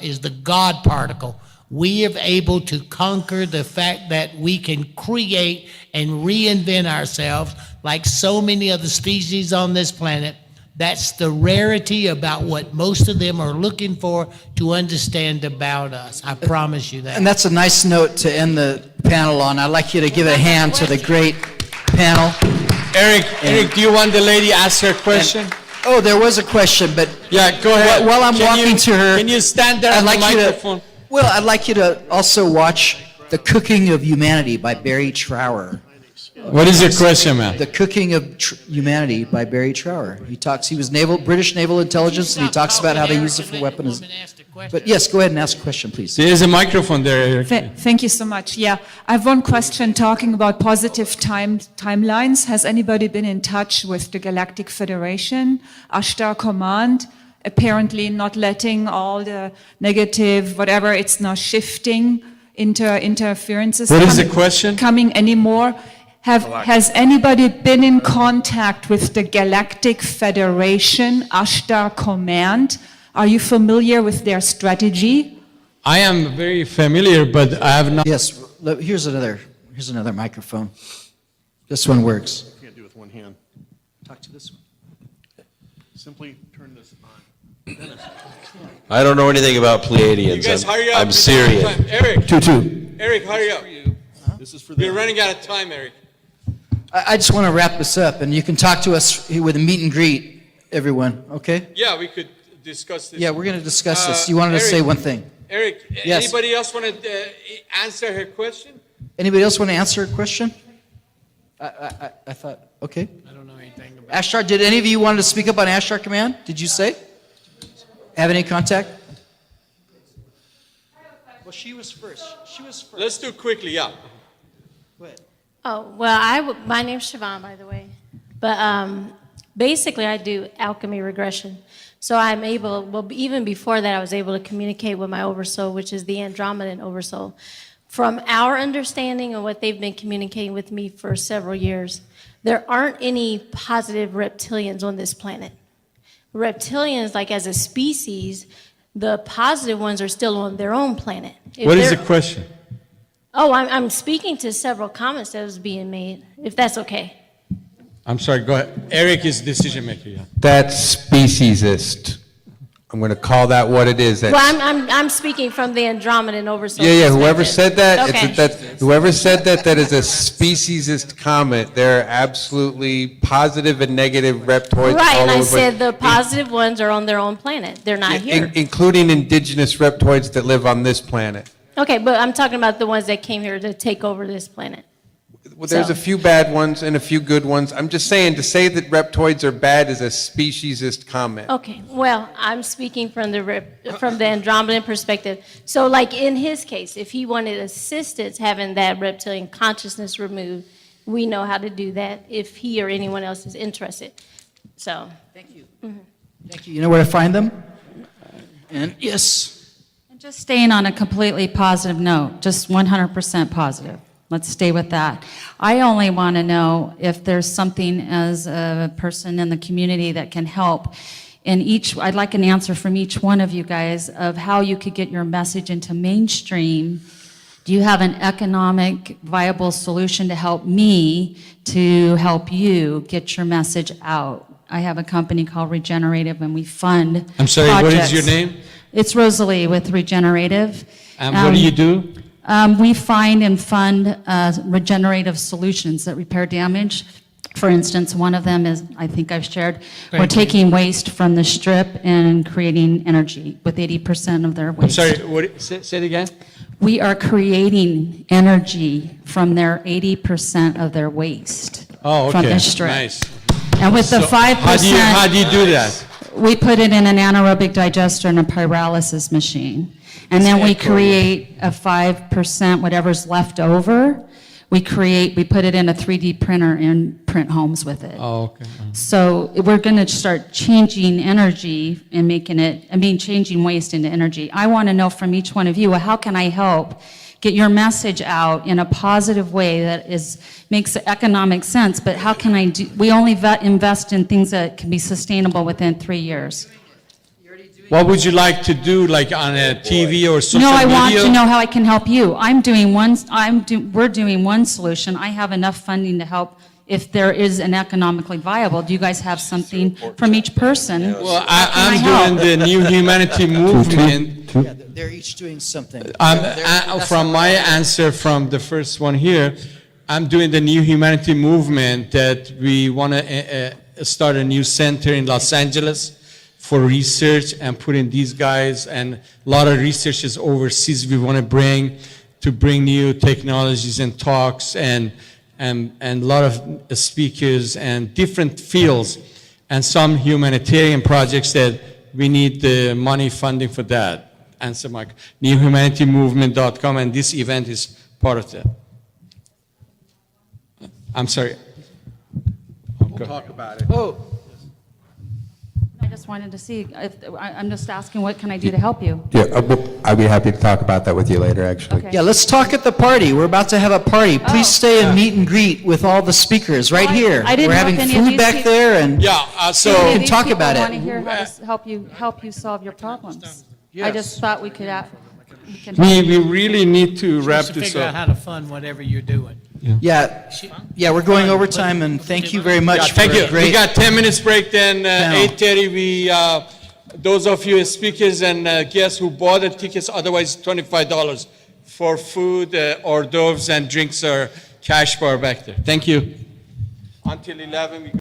[SPEAKER 6] is the God particle. We are able to conquer the fact that we can create and reinvent ourselves like so many of the species on this planet. That's the rarity about what most of them are looking for to understand about us. I promise you that.
[SPEAKER 1] And that's a nice note to end the panel on. I'd like you to give a hand to the great panel.
[SPEAKER 3] Eric, do you want the lady ask her question?
[SPEAKER 1] Oh, there was a question, but
[SPEAKER 3] Yeah, go ahead.
[SPEAKER 1] while I'm
[SPEAKER 3] Can
[SPEAKER 1] walking
[SPEAKER 3] you-
[SPEAKER 1] to her,
[SPEAKER 3] Can you stand there
[SPEAKER 1] I'd
[SPEAKER 3] on
[SPEAKER 1] like
[SPEAKER 3] the
[SPEAKER 1] you
[SPEAKER 3] microphone?
[SPEAKER 1] I'd like you to also watch The Cooking of Humanity by Barry Trower.
[SPEAKER 3] What is your question, ma'am?
[SPEAKER 1] The Cooking of Humanity by Barry Trower. He was British naval intelligence, and he talks about how they use it for weapons. But yes, go ahead and ask a question, please.
[SPEAKER 3] There is a microphone there, Eric.
[SPEAKER 9] Thank you so much. Yeah, I have one question talking about positive timelines. Has anybody been in touch with the Galactic Federation, Ashtar Command? Apparently not letting all the negative, whatever, it's now shifting interferences.
[SPEAKER 3] What is the question?
[SPEAKER 9] Coming anymore? Has anybody been in contact with the Galactic Federation, Ashtar Command? Are you familiar with their strategy?
[SPEAKER 3] I am very familiar, but I have not.
[SPEAKER 1] Yes, here's another microphone. This one works.
[SPEAKER 4] Can't do it with one hand.
[SPEAKER 1] Talk to this one.
[SPEAKER 4] Simply turn this on.
[SPEAKER 5] I don't know anything about Pleiadians. I'm Syrian.
[SPEAKER 3] Eric,
[SPEAKER 1] Two.
[SPEAKER 3] Eric, hurry up.
[SPEAKER 4] This is for
[SPEAKER 3] We're running out of time, Eric.
[SPEAKER 1] I just want to wrap this up, and you can talk to us with a meet and greet, everyone, okay?
[SPEAKER 3] Yeah, we could discuss this.
[SPEAKER 1] Yeah, we're going to discuss this. You wanted to
[SPEAKER 3] Eric.
[SPEAKER 1] say one thing.
[SPEAKER 3] Eric,
[SPEAKER 1] Yes.
[SPEAKER 3] anybody else want to answer her question?
[SPEAKER 1] Anybody else want to answer a question? I thought, okay.
[SPEAKER 6] I don't know anything about
[SPEAKER 1] Ashtar, did any of you want to speak up on Ashtar Command? Did you say? Have any contact? Well, she was first.
[SPEAKER 3] Let's do it quickly, yeah.
[SPEAKER 1] Go ahead.
[SPEAKER 10] Oh, well, my name's Siobhan, by the way. But basically, I do alchemy regression. So I'm able, well, even before that, I was able to communicate with my oversoul, which is the Andromedan oversoul. From our understanding of what they've been communicating with me for several years, there aren't any positive reptilians on this planet. Reptilians, like as a species, the positive ones are still on their own planet.
[SPEAKER 3] What is the question?
[SPEAKER 10] Oh, I'm speaking to several comments that was being made, if that's okay.
[SPEAKER 3] I'm sorry, go ahead. Eric is decision maker, yeah.
[SPEAKER 8] That's speciesist. I'm going to call that what it is.
[SPEAKER 10] Well, I'm speaking from the Andromedan oversoul.
[SPEAKER 8] Yeah, whoever
[SPEAKER 10] perspective.
[SPEAKER 8] said that,
[SPEAKER 10] Okay.
[SPEAKER 8] Whoever said that, that is a speciesist comment. There are absolutely positive and negative reptoids
[SPEAKER 10] Right,
[SPEAKER 8] all
[SPEAKER 10] and I
[SPEAKER 8] over.
[SPEAKER 10] said the positive ones are on their own planet. They're not here.
[SPEAKER 8] Including indigenous reptoids that live on this planet.
[SPEAKER 10] Okay, but I'm talking about the ones that came here to take over this planet.
[SPEAKER 8] Well, there's
[SPEAKER 10] So-
[SPEAKER 8] a few bad ones and a few good ones. I'm just saying, to say that reptoids are bad is a speciesist comment.
[SPEAKER 10] Okay, well, I'm speaking from the Andromedan perspective. So like in his case, if he wanted assistance having that reptilian consciousness removed, we know how to do that if he or anyone else is interested. So,
[SPEAKER 1] Thank you. Thank you. You know where to find them? And yes.
[SPEAKER 11] And just staying on a completely positive note, just 100% positive. Let's stay with that. I only want to know if there's something as a person in the community that can help. I'd like an answer from each one of you guys of how you could get your message into mainstream. Do you have an economic viable solution to help me to help you get your message out? I have a company called Regenerative, and we fund
[SPEAKER 3] I'm sorry, what is your
[SPEAKER 11] projects.
[SPEAKER 3] name?
[SPEAKER 11] It's Rosalie with Regenerative.
[SPEAKER 3] And what do you do?
[SPEAKER 11] We find and fund regenerative solutions that repair damage. For instance, one of them is, I think I've shared, we're taking waste from the Strip and creating energy with 80% of their
[SPEAKER 3] I'm
[SPEAKER 11] waste.
[SPEAKER 3] sorry, say it again?
[SPEAKER 11] We are creating energy from their 80% of their waste
[SPEAKER 3] Oh,
[SPEAKER 11] from
[SPEAKER 3] okay,
[SPEAKER 11] the Strip.
[SPEAKER 3] nice.
[SPEAKER 11] And with the
[SPEAKER 3] So
[SPEAKER 11] 5%.
[SPEAKER 3] How do you do that?
[SPEAKER 11] We put it in an anaerobic digester and a pyrolysis machine. And then we create a 5%, whatever's left over, we put it in a 3D printer and print homes with it.
[SPEAKER 3] Oh, okay.
[SPEAKER 11] So we're going to start changing energy and changing waste into energy. I want to know from each one of you, well, how can I help get your message out in a positive way that makes economic sense, but how can I do, we only invest in things that can be sustainable within 3 years.
[SPEAKER 3] What would you like to do, like on a TV or social
[SPEAKER 11] No, I
[SPEAKER 3] media?
[SPEAKER 11] want to know how I can help you. We're doing one solution. I have enough funding to help if there is an economically viable. Do you guys have something from each person?
[SPEAKER 3] Well,
[SPEAKER 11] How can I
[SPEAKER 3] I'm
[SPEAKER 11] help?
[SPEAKER 3] doing the New Humanity Movement.
[SPEAKER 1] Yeah, they're each doing something.
[SPEAKER 3] From my answer from the first one here, I'm doing the New Humanity Movement that we want to start a new center in Los Angeles for research and putting these guys and a lot of researchers overseas we want to bring new technologies and talks and a lot of speakers and different fields and some humanitarian projects that we need the money funding for that. Answer my newhumanitymovement.com, and this event is part of that. I'm sorry.
[SPEAKER 8] We'll talk about it.
[SPEAKER 1] Oh,
[SPEAKER 11] I just wanted to see, I'm just asking, what can I do to help you?
[SPEAKER 12] Yeah, I'd be happy to talk about that with you later, actually.
[SPEAKER 11] Okay.
[SPEAKER 1] yeah, let's talk at the party. We're about to have a party. Please stay and meet and greet with all the speakers right here.
[SPEAKER 11] I didn't
[SPEAKER 1] We're
[SPEAKER 11] know if
[SPEAKER 1] having
[SPEAKER 11] any of
[SPEAKER 1] food
[SPEAKER 11] these
[SPEAKER 1] back
[SPEAKER 11] people-
[SPEAKER 1] there and
[SPEAKER 3] Yeah, so
[SPEAKER 1] we can talk about
[SPEAKER 11] want to
[SPEAKER 1] it.
[SPEAKER 11] hear how to help you solve your problems. I just thought we could.
[SPEAKER 3] we really need to wrap
[SPEAKER 6] Just to
[SPEAKER 3] this
[SPEAKER 6] figure out
[SPEAKER 3] up.
[SPEAKER 6] how to fund whatever you're doing.
[SPEAKER 1] Yeah, we're going over time, and thank you very much for
[SPEAKER 3] Thank
[SPEAKER 1] a
[SPEAKER 3] you. We
[SPEAKER 1] great.
[SPEAKER 3] got 10 minutes break, then
[SPEAKER 1] panel.
[SPEAKER 3] 8:30 we, those of you speakers and guests who bought the tickets, otherwise $25 for food, hors d'oeuvres and drinks or cash bar back there. Thank you. Until 11.